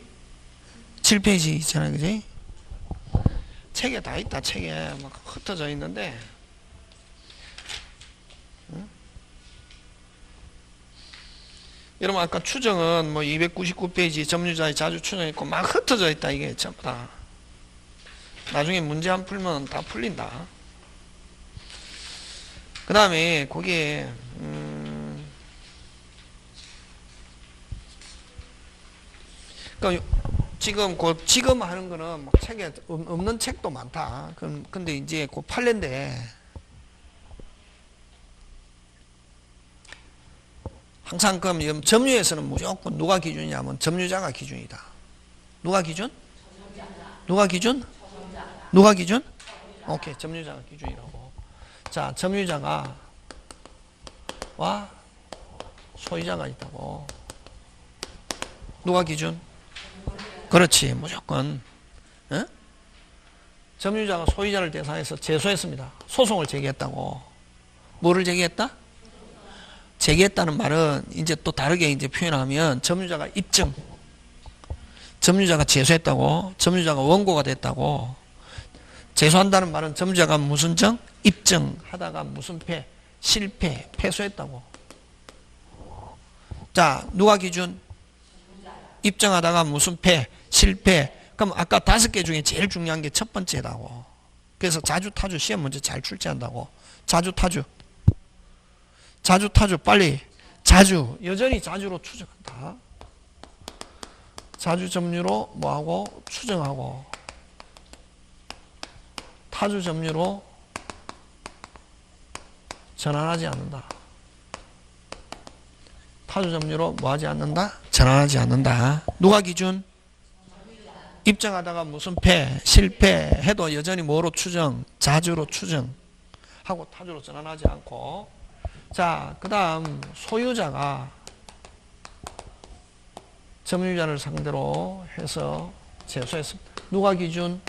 Speaker 1: 7페이지 있잖아요. 그지? 책에 다 있다. 책에 막 흩어져 있는데 응? 여러분 아까 추정은 뭐 299페이지 점유자의 자주 추정 있고 막 흩어져 있다. 이게 전부 다. 나중에 문제 안 풀면 다 풀린다. 그 다음에 거기에 그러니까 지금 하는 거는 막 책에 없는 책도 많다. 근데 이제 그 판례인데 항상 그럼 점유에서는 무조건 누가 기준이냐면 점유자가 기준이다. 누가 기준? 누가 기준? 누가 기준? 오케이, 점유자가 기준이라고. 자, 점유자가 와 소유자가 있다고. 누가 기준? 그렇지, 무조건. 어? 점유자가 소유자를 대상해서 제소했습니다. 소송을 제기했다고. 뭐를 제기했다? 제기했다는 말은 이제 또 다르게 이제 표현하면 점유자가 입증, 점유자가 제소했다고, 점유자가 원고가 됐다고. 제소한다는 말은 점유자가 무슨 정? 입증하다가 무슨 패? 실패, 패소했다고. 자, 누가 기준? 입증하다가 무슨 패? 실패. 그럼 아까 5개 중에 제일 중요한 게 첫 번째라고. 그래서 자주 타주 시험 문제 잘 출제한다고. 자주 타주. 자주 타주 빨리. 자주. 여전히 자주로 추정한다. 자주 점유로 뭐하고? 추정하고. 타주 점유로 전환하지 않는다. 타주 점유로 뭐 하지 않는다? 전환하지 않는다. 누가 기준? 입증하다가 무슨 실패해도 여전히 뭐로 추정? 자주로 추정하고 타주로 전환하지 않고. 자, 그 다음 소유자가 점유자를 상대로 해서 제소했습니다. 누가 기준?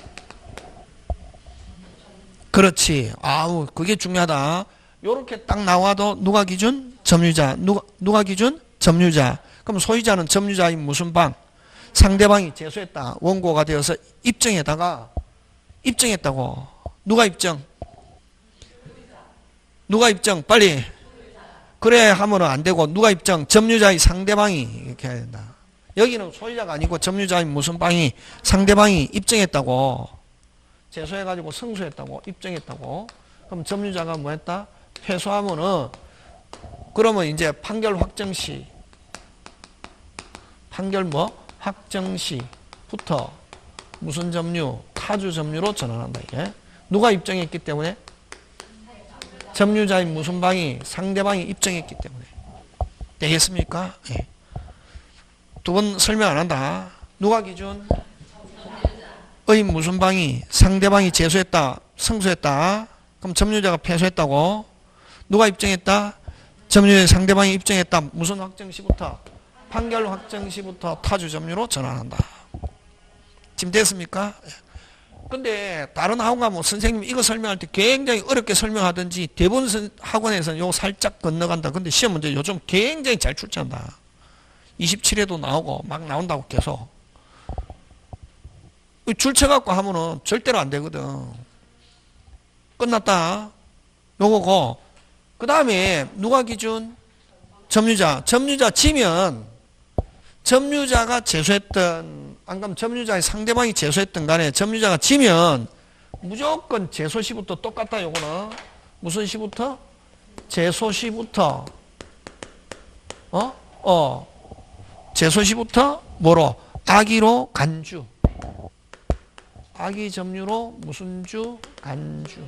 Speaker 1: 그렇지. 아우, 그게 중요하다. 요렇게 딱 나와도 누가 기준? 점유자. 누가 기준? 점유자. 그럼 소유자는 점유자인 무슨 방? 상대방이 제소했다. 원고가 되어서 입증했다고. 누가 입증? 누가 입증? 빨리. 그래 하면은 안 되고, 누가 입증? 점유자의 상대방이 이렇게 해야 된다. 여기는 소유자가 아니고 점유자인 무슨 방이? 상대방이 입증했다고. 제소해가지고 승소했다고. 입증했다고. 그럼 점유자가 뭐 했다? 패소하면은, 그러면 이제 판결 확정시. 판결 뭐? 확정시부터 무슨 점유? 타주 점유로 전환한다. 이게. 누가 입증했기 때문에? 점유자인 무슨 방이? 상대방이 입증했기 때문에. 되겠습니까? 예. 두 번 설명 안 한다. 누가 기준? 의 무슨 방이? 상대방이 제소했다. 승소했다. 그럼 점유자가 패소했다고. 누가 입증했다? 점유자의 상대방이 입증했다. 무슨 확정시부터? 판결 확정시부터 타주 점유로 전환한다. 지금 됐습니까? 근데 다른 학원 가면 선생님이 이거 설명할 때 굉장히 어렵게 설명하든지 대부분 학원에서는 요거 살짝 건너간다. 근데 시험 문제 요즘 굉장히 잘 출제한다. 27회도 나오고 막 나온다고 계속. 줄쳐갖고 하면은 절대로 안 되거든. 끝났다. 요거고. 그 다음에 누가 기준? 점유자. 점유자 지면 점유자가 제소했던, 안 그러면 점유자의 상대방이 제소했던 간에 점유자가 지면 무조건 제소시부터 똑같다. 요거는 무슨 시부터? 제소시부터 제소시부터 뭐로? 악의로 간주. 악의 점유로 무슨 주? 간주.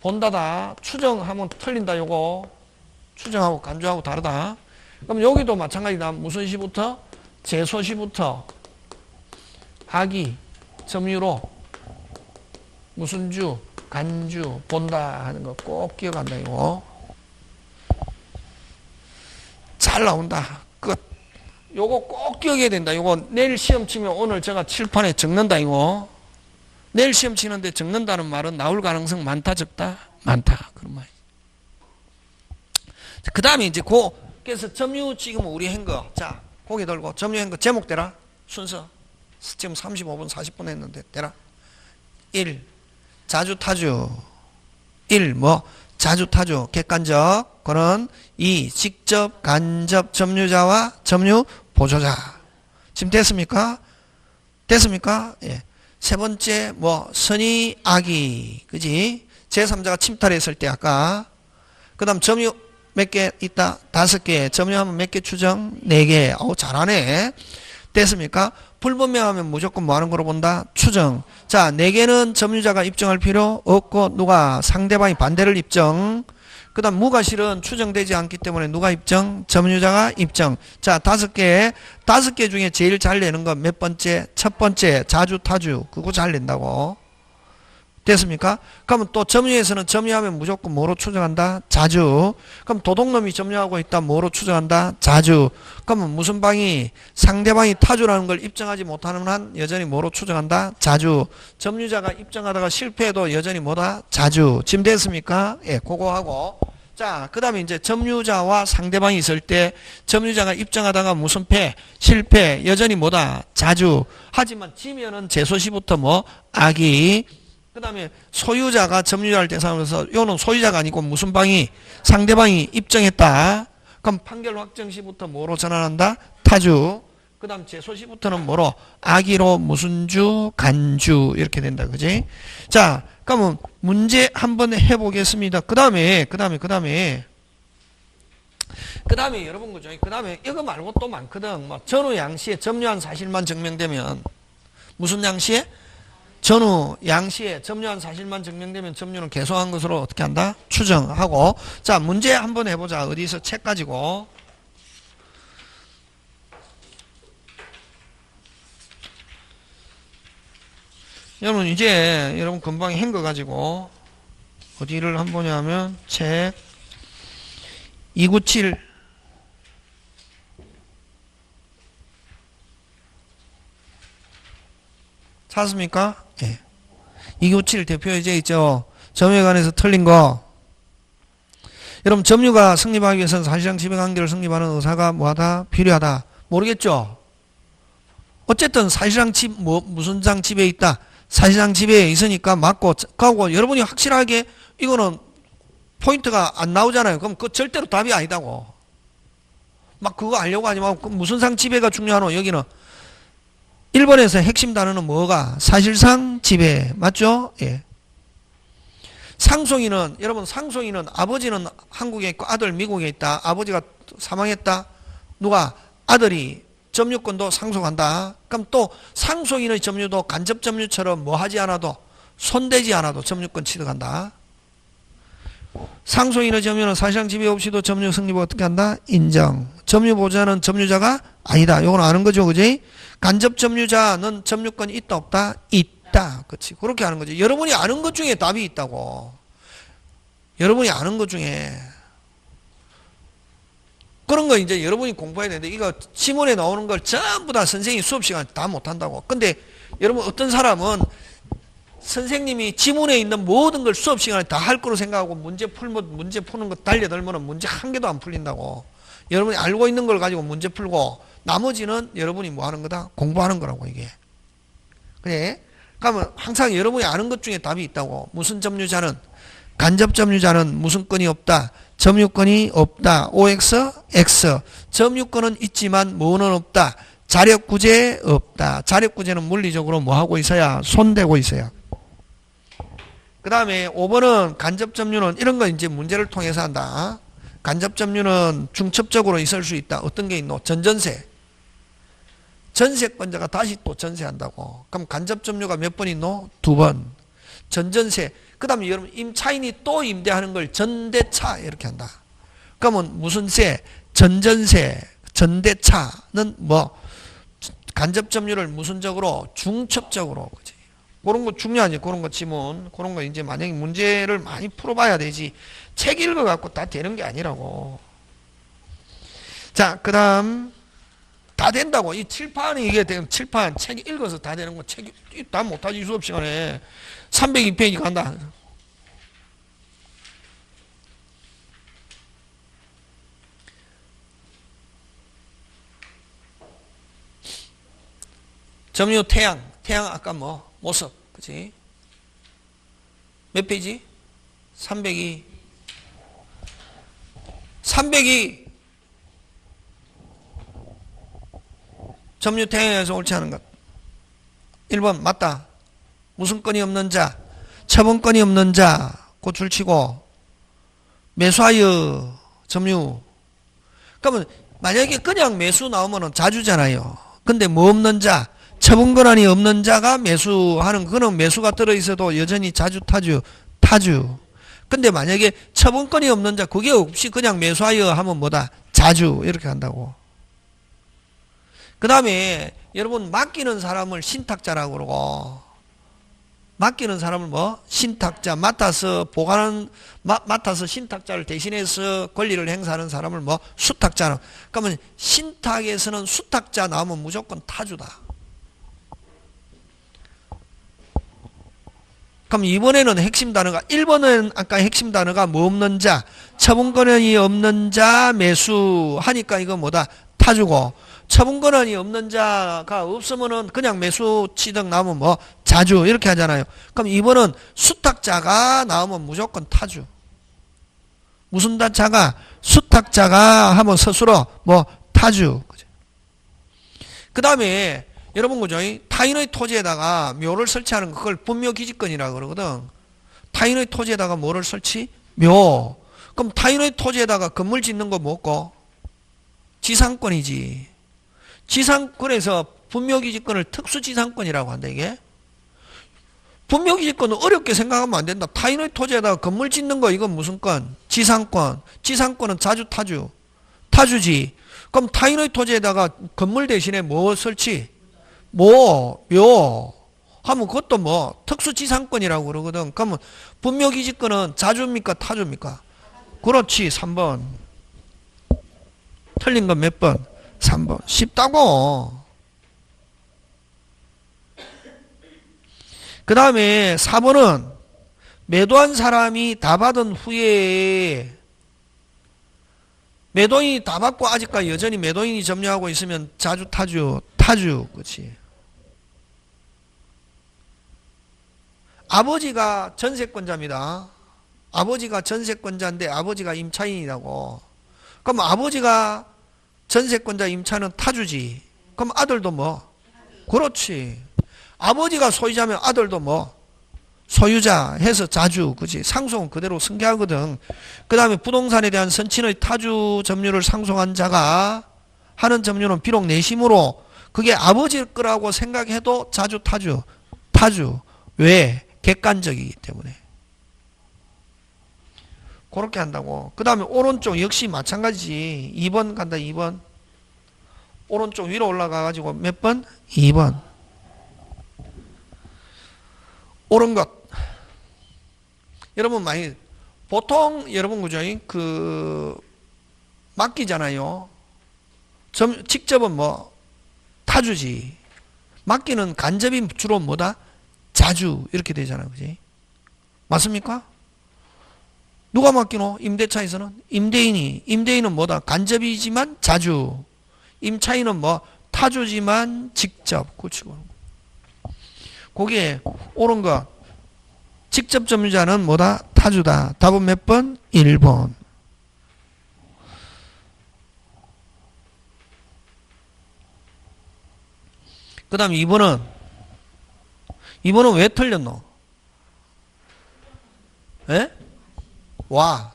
Speaker 1: 본다다. 추정하면 틀린다. 요거 추정하고 간주하고 다르다. 그럼 여기도 마찬가지다. 무슨 시부터? 제소시부터 악의 점유로 무슨 주? 간주. 본다 하는 거 꼭 기억한다. 이거 잘 나온다. 끝. 요거 꼭 기억해야 된다. 요거 내일 시험 치면 오늘 제가 칠판에 적는다. 이거 내일 시험 치는데 적는다는 말은 나올 가능성 많다 적다? 많다. 그런 말. 그 다음에 이제 그래서 점유 지금 우리 한 거. 자, 고개 들고 점유한 거 제목 대라. 순서. 지금 35분 40분 했는데 대라. 1. 자주타주. 1. 뭐? 자주타주. 객관적. 그런 2. 직접 간접 점유자와 점유 보조자. 지금 됐습니까? 됐습니까? 예. 세 번째 뭐 선의 악의. 그지? 제3자가 침탈했을 때 아까. 그 다음 점유 몇 개 있다? 5개. 점유하면 몇 개 추정? 4개. 어우, 잘하네. 됐습니까? 불분명하면 무조건 뭐 하는 거로 본다? 추정. 자, 4개는 점유자가 입증할 필요 없고, 누가? 상대방이 반대를 입증. 그 다음, 무과실은 추정되지 않기 때문에 누가 입증? 점유자가 입증. 자, 5개. 5개 중에 제일 잘 내는 건 몇 번째? 첫 번째, 자주, 타주. 그거 잘 낸다고. 됐습니까? 그러면 또 점유에서는 점유하면 무조건 뭐로 추정한다? 자주. 그럼 도둑놈이 점유하고 있다. 뭐로 추정한다? 자주. 그러면 무슨 방이? 상대방이 타주라는 걸 입증하지 못하는 한 여전히 뭐로 추정한다? 자주. 점유자가 입증하다가 실패해도 여전히 뭐다? 자주. 지금 됐습니까? 예, 그거 하고. 자, 그 다음에 이제 점유자와 상대방이 있을 때 점유자가 입증하다가 무슨 실패. 여전히 뭐다? 자주. 하지만 지면은 제소시부터 뭐? 악의. 그 다음에 소유자가 점유자를 대상으로서 요는 소유자가 아니고 무슨 방이? 상대방이 입증했다. 그럼 판결 확정시부터 뭐로 전환한다? 타주. 그 다음 제소시부터는 뭐로? 악의로 무슨 주? 간주. 이렇게 된다. 그지? 자, 그러면 문제 한번 해보겠습니다. 그 다음에 여러분 그죠? 그 다음에 이거 말고 또 많거든. 뭐 전후 양시에 점유한 사실만 증명되면 무슨 양시에? 전후 양시에 점유한 사실만 증명되면 점유는 계속한 것으로 어떻게 한다? 추정하고. 자, 문제 한번 해보자. 어디서 책 가지고. 여러분 이제 여러분 금방 한 거 가지고 어디를 한번 보냐면 책 297 찾았습니까? 예. 297 대표예제 있죠. 점유에 관해서 틀린 거. 여러분 점유가 성립하기 위해서는 사실상 지배관계를 성립하는 의사가 뭐하다? 필요하다. 모르겠죠? 어쨌든 사실상 무슨 장 지배에 있다. 사실상 지배에 있으니까 맞고 가고 여러분이 확실하게 이거는 포인트가 안 나오잖아요. 그럼 그 절대로 답이 아니다고. 막 그거 알려고 하지 말고 무슨 상 지배가 중요하노? 여기는 1번에서 핵심 단어는 뭐가? 사실상 지배. 맞죠? 예. 상속인은 여러분 상속인은 아버지는 한국에 있고 아들 미국에 있다. 아버지가 사망했다. 누가? 아들이 점유권도 상속한다. 그럼 또 상속인의 점유도 간접 점유처럼 뭐 하지 않아도 손대지 않아도 점유권 취득한다. 상속인의 점유는 사실상 지배 없이도 점유 성립을 어떻게 한다? 인정. 점유보자는 점유자가 아니다. 이건 아는 거죠. 그지? 간접 점유자는 점유권이 있다 없다? 있다. 그렇지. 그렇게 하는 거지. 여러분이 아는 것 중에 답이 있다고. 여러분이 아는 것 중에 그런 거 이제 여러분이 공부해야 되는데 이거 지문에 나오는 걸 전부 다 선생님이 수업 시간에 다 못한다고. 근데 여러분 어떤 사람은 선생님이 지문에 있는 모든 걸 수업 시간에 다 할 거로 생각하고 문제 푸는 거 달려들면 문제 한 개도 안 풀린다고. 여러분이 알고 있는 걸 가지고 문제 풀고 나머지는 여러분이 뭐 하는 거다? 공부하는 거라고 이게. 그래? 그러면 항상 여러분이 아는 것 중에 답이 있다고. 무슨 점유자는 간접 점유자는 무슨 건이 없다. 점유권이 없다. OX, X. 점유권은 있지만 뭐는 없다. 자력구제 없다. 자력구제는 물리적으로 뭐 하고 있어야? 손대고 있어야. 그 다음에 5번은 간접점유는 이런 거 이제 문제를 통해서 한다. 간접점유는 중첩적으로 있을 수 있다. 어떤 게 있노? 전전세. 전세권자가 다시 또 전세한다고. 그럼 간접점유가 몇 번 있노? 2번. 전전세. 그 다음에 여러분 임차인이 또 임대하는 걸 전대차 이렇게 한다. 그러면 무슨 세? 전전세. 전대차는 뭐 간접점유를 무슨적으로? 중첩적으로. 그지? 그런 거 중요하지. 그런 거 지문. 그런 거 이제 만약에 문제를 많이 풀어봐야 되지. 책 읽어갖고 다 되는 게 아니라고. 자, 그 다음. 다 된다고. 이 칠판이 이게 되면 칠판. 책 읽어서 다 되는 거. 책 다 못하지. 수업 시간에. 302페이지 간다. 점유 태양. 태양 아까 뭐? 모습. 그치? 몇 페이지? 302. 302. 점유 태양에서 옳지 않은 것. 1번 맞다. 무슨 건이 없는 자? 처분권이 없는 자. 그 줄치고 매수하여 점유. 그러면 만약에 그냥 매수 나오면은 자주잖아요. 근데 뭐 없는 자? 처분권한이 없는 자가 매수하는 그는 매수가 들어있어도 여전히 자주 타주. 근데 만약에 처분권이 없는 자 그게 없이 그냥 매수하여 하면 뭐다? 자주 이렇게 한다고. 그 다음에 여러분 맡기는 사람을 신탁자라고 그러고 맡기는 사람을 뭐? 신탁자. 맡아서 맡아서 신탁자를 대신해서 권리를 행사하는 사람을 뭐? 수탁자는. 그러면 신탁에서는 수탁자 나오면 무조건 타주다. 그럼 이번에는 핵심 단어가 1번은 아까 핵심 단어가 뭐 없는 자, 처분권이 없는 자 매수 하니까 이거 뭐다? 타주고 처분권이 없는 자가 없으면은 그냥 매수 취득 나오면 뭐 자주 이렇게 하잖아요. 그럼 이번은 수탁자가 나오면 무조건 타주. 무슨 자가? 수탁자가 하면 스스로 뭐 타주. 그 다음에 여러분 그죠? 타인의 토지에다가 묘를 설치하는 거 그걸 분묘기지권이라고 그러거든. 타인의 토지에다가 뭐를 설치? 묘. 그럼 타인의 토지에다가 건물 짓는 거 뭐고? 지상권이지. 지상권에서 분묘기지권을 특수지상권이라고 한다 이게. 분묘기지권은 어렵게 생각하면 안 된다. 타인의 토지에다가 건물 짓는 거 이건 무슨 권? 지상권. 지상권은 자주 타주. 타주지. 그럼 타인의 토지에다가 건물 대신에 뭐 설치? 뭐, 묘. 하면 그것도 뭐 특수지상권이라고 그러거든. 그러면 분묘기지권은 자주입니까? 타주입니까? 그렇지. 3번. 틀린 건 몇 번? 3번. 쉽다고. 그 다음에 4번은 매도한 사람이 다 받은 후에 매도인이 다 받고 아직까지 여전히 매도인이 점유하고 있으면 자주 타주. 타주. 그렇지. 아버지가 전세권자입니다. 아버지가 전세권자인데 아버지가 임차인이라고. 그럼 아버지가 전세권자 임차는 타주지. 그럼 아들도 뭐? 그렇지. 아버지가 소유자면 아들도 뭐? 소유자 해서 자주. 그지? 상속은 그대로 승계하거든. 그 다음에 부동산에 대한 선친의 타주 점유를 상속한 자가 하는 점유는 비록 내심으로 그게 아버지 거라고 생각해도 자주 타주. 타주. 왜? 객관적이기 때문에. 그렇게 한다고. 그 다음에 오른쪽 역시 마찬가지지. 2번 간다. 2번. 오른쪽 위로 올라가가지고 몇 번? 2번. 옳은 것. 여러분 많이 보통 여러분 그죠? 맡기잖아요. 직접은 뭐 타주지. 맡기는 간접이 주로 뭐다? 자주 이렇게 되잖아. 그지? 맞습니까? 누가 맡기노? 임대차에서는 임대인은 뭐다? 간접이지만 자주. 임차인은 뭐 타주지만 직접. 그렇죠. 거기에 옳은 것. 직접 점유자는 뭐다? 타주다. 답은 몇 번? 1번. 그 다음 2번은 왜 틀렸노? 에? 와.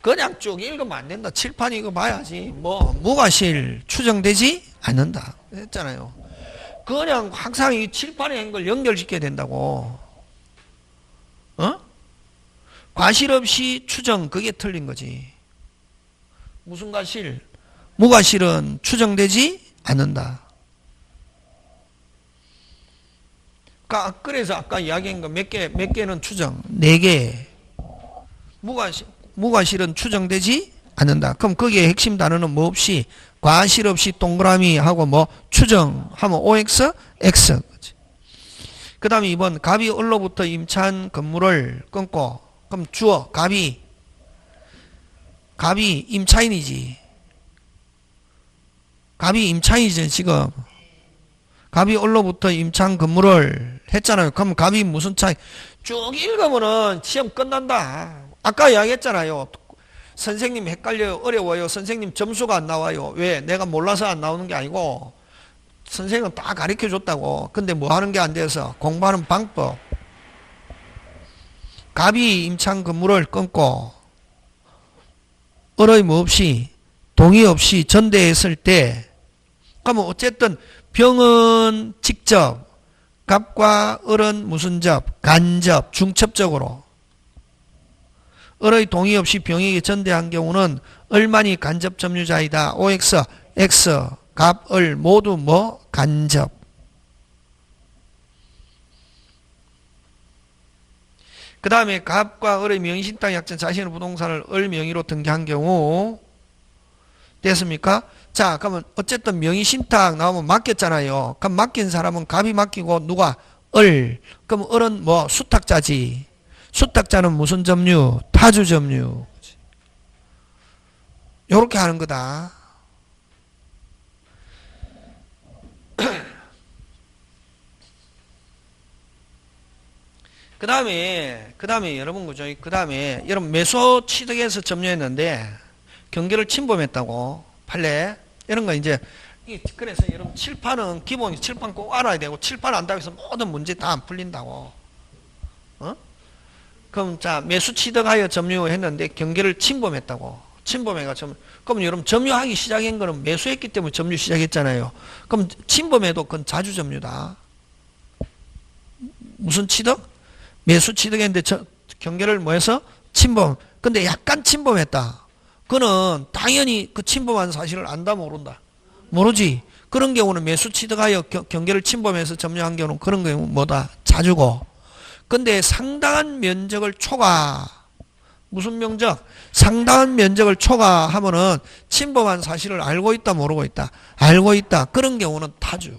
Speaker 1: 그냥 쭉 읽으면 안 된다. 칠판 이거 봐야지. 뭐 무과실 추정되지 않는다. 했잖아요. 그냥 항상 이 칠판에 있는 걸 연결시켜야 된다고. 어? 과실 없이 추정, 그게 틀린 거지. 무슨 과실? 무과실은 추정되지 않는다. 그래서 아까 이야기한 거 몇 개는 추정? 4개. 무과실은 추정되지 않는다. 그럼 거기에 핵심 단어는 뭐 없이 과실 없이 동그라미 하고 뭐 추정하면 OX, X. 그 다음에 2번 갑이 을로부터 임차한 건물을 끊고 그럼 주어 갑이 임차인이지. 갑이 임차인이지 지금. 갑이 을로부터 임차한 건물을 했잖아요. 그럼 갑이 무슨 차이? 쭉 읽으면은 시험 끝난다. 아까 이야기했잖아요. 선생님 헷갈려요. 어려워요. 선생님 점수가 안 나와요. 왜? 내가 몰라서 안 나오는 게 아니고 선생님은 다 가르쳐 줬다고. 근데 뭐 하는 게 안 돼서 공부하는 방법. 갑이 임차한 건물을 끊고 을의 뭐 없이 동의 없이 전대했을 때 그러면 어쨌든 병은 직접 갑과 을은 무슨 접? 간접 중첩적으로 을의 동의 없이 병에게 전대한 경우는 을만이 간접 점유자이다. OX, X, 갑, 을 모두 뭐? 간접. 그 다음에 갑과 을의 명의신탁 약정 자신의 부동산을 을 명의로 등기한 경우 됐습니까? 자, 그러면 어쨌든 명의신탁 나오면 맡겼잖아요. 그럼 맡긴 사람은 갑이 맡기고 누가? 을. 그럼 을은 뭐? 수탁자지. 수탁자는 무슨 점유? 타주 점유. 요렇게 하는 거다. 그 다음에 여러분 그죠? 그 다음에 여러분 매수 취득해서 점유했는데 경계를 침범했다고 판례 이런 거 이제 그래서 여러분 칠판은 기본이 칠판 꼭 알아야 되고 칠판 안다고 해서 모든 문제 다 안 풀린다고. 어? 그럼 자 매수 취득하여 점유했는데 경계를 침범했다고. 침범해가 그럼 여러분 점유하기 시작한 거는 매수했기 때문에 점유 시작했잖아요. 그럼 침범해도 그건 자주 점유다. 무슨 취득? 매수 취득했는데 경계를 뭐해서? 침범. 근데 약간 침범했다. 그는 당연히 그 침범한 사실을 안다 모른다? 모르지. 그런 경우는 매수 취득하여 경계를 침범해서 점유한 경우는 그런 경우는 뭐다? 자주고. 근데 상당한 면적을 초과. 무슨 면적? 상당한 면적을 초과하면은 침범한 사실을 알고 있다 모르고 있다? 알고 있다. 그런 경우는 타주.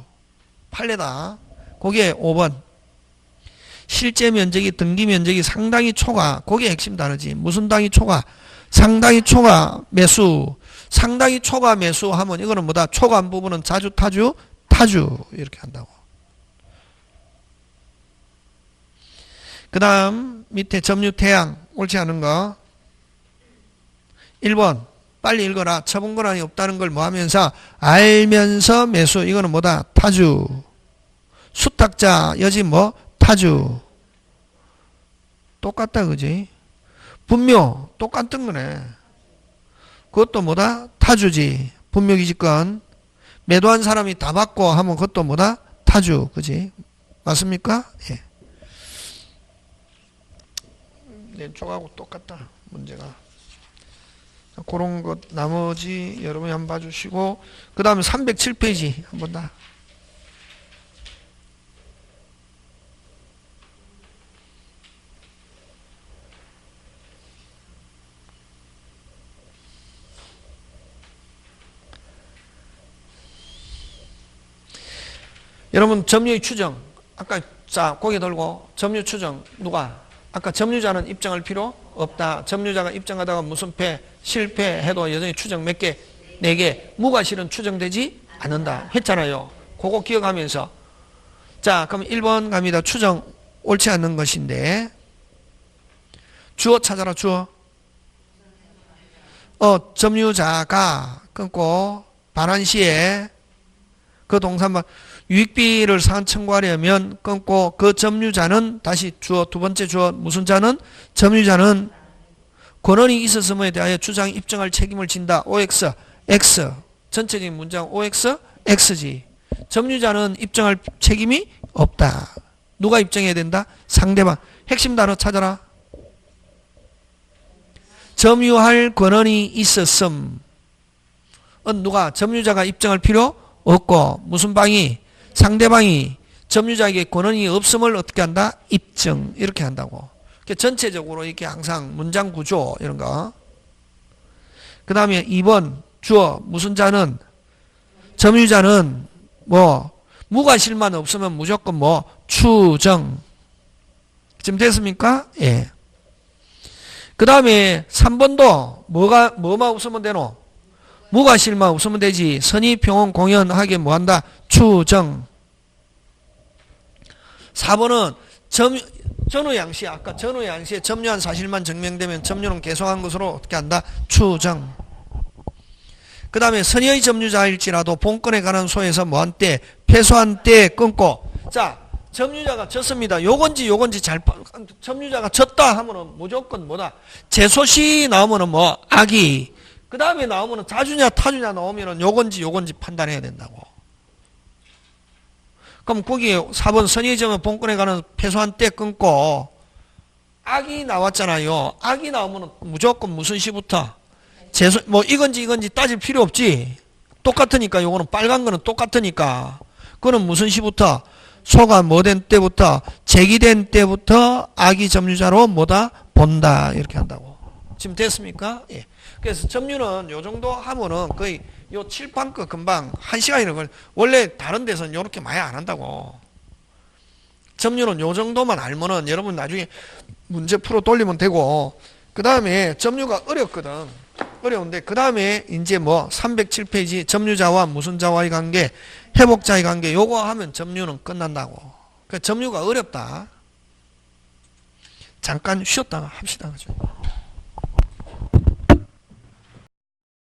Speaker 1: 판례다. 거기에 5번. 실제 면적이 등기 면적이 상당히 초과. 그게 핵심 단어지. 무슨 당이 초과? 상당히 초과 매수. 상당히 초과 매수 하면 이거는 뭐다? 초과한 부분은 자주 타주? 타주. 이렇게 한다고. 그 다음 밑에 점유 태양. 옳지 않은 거. 1번. 빨리 읽어라. 처분 권한이 없다는 걸 뭐 하면서? 알면서 매수. 이거는 뭐다? 타주. 수탁자. 여지 뭐? 타주. 똑같다. 그지? 분묘. 똑같은 거네. 그것도 뭐다? 타주지. 분묘기지권. 매도한 사람이 다 받고 하면 그것도 뭐다? 타주. 그지? 맞습니까? 예. 왼쪽하고 똑같다. 문제가. 그런 것 나머지 여러분이 한번 봐주시고 그 다음에 307페이지 한번 다. 여러분 점유의 추정 아까 자 고개 들고 점유 추정 누가 아까 점유자는 입증할 필요 없다. 점유자가 입증하다가 무슨 실패해도 여전히 추정 몇 개? 4개. 무과실은 추정되지 않는다 했잖아요. 그거 기억하면서 자 그럼 1번 갑니다. 추정 옳지 않는 것인데 주어 찾아라. 주어 점유자가 끊고 반환 시에 그 동사만 유익비를 상한 청구하려면 끊고 그 점유자는 다시 주어 두 번째 주어 무슨 자는 점유자는 권한이 있었음에 대하여 주장 입증할 책임을 진다. OX X 전체적인 문장 OX X지. 점유자는 입증할 책임이 없다. 누가 입증해야 된다? 상대방. 핵심 단어 찾아라. 점유할 권한이 있었음. 누가 점유자가 입증할 필요 없고 무슨 방이 상대방이 점유자에게 권한이 없음을 어떻게 한다? 입증. 이렇게 한다고. 전체적으로 이렇게 항상 문장 구조 이런 거. 그 다음에 2번 주어 무슨 자는 점유자는 뭐 무과실만 없으면 무조건 뭐 추정. 지금 됐습니까? 예. 그 다음에 3번도 뭐만 없으면 되노? 무과실만 없으면 되지. 선의 평온 공연하게 뭐한다? 추정. 4번은 전후양시 아까 전후양시에 점유한 사실만 증명되면 점유는 계속한 것으로 어떻게 한다? 추정. 그 다음에 선의의 점유자일지라도 본건에 관한 소에서 뭐한 때? 패소한 때 끊고. 자 점유자가 졌습니다. 요건지 잘 점유자가 졌다 하면은 무조건 뭐다? 제소시 나오면은 뭐 악의. 그 다음에 나오면은 자주냐 타주냐 나오면은 요건지 판단해야 된다고. 그럼 거기에 4번 선의의 점유 본건에 관한 패소한 때 끊고 악이 나왔잖아요. 악이 나오면은 무조건 무슨 시부터? 제소 뭐 이건지 따질 필요 없지. 똑같으니까 요거는 빨간 거는 똑같으니까. 그거는 무슨 시부터? 소가 뭐 된 때부터? 제기된 때부터 악의 점유자로 뭐다? 본다. 이렇게 한다고. 지금 됐습니까? 예. 그래서 점유는 요 정도 하면은 거의 요 칠판 거 금방 1시간이나 걸. 원래 다른 데서는 요렇게 많이 안 한다고. 점유는 요 정도만 알면은 여러분 나중에 문제 풀어 돌리면 되고. 그 다음에 점유가 어렵거든. 어려운데 그 다음에 이제 뭐 307페이지 점유자와 무슨 자와의 관계, 회복자의 관계 요거 하면 점유는 끝난다고. 그러니까 점유가 어렵다. 잠깐 쉬었다가 합시다. 그죠?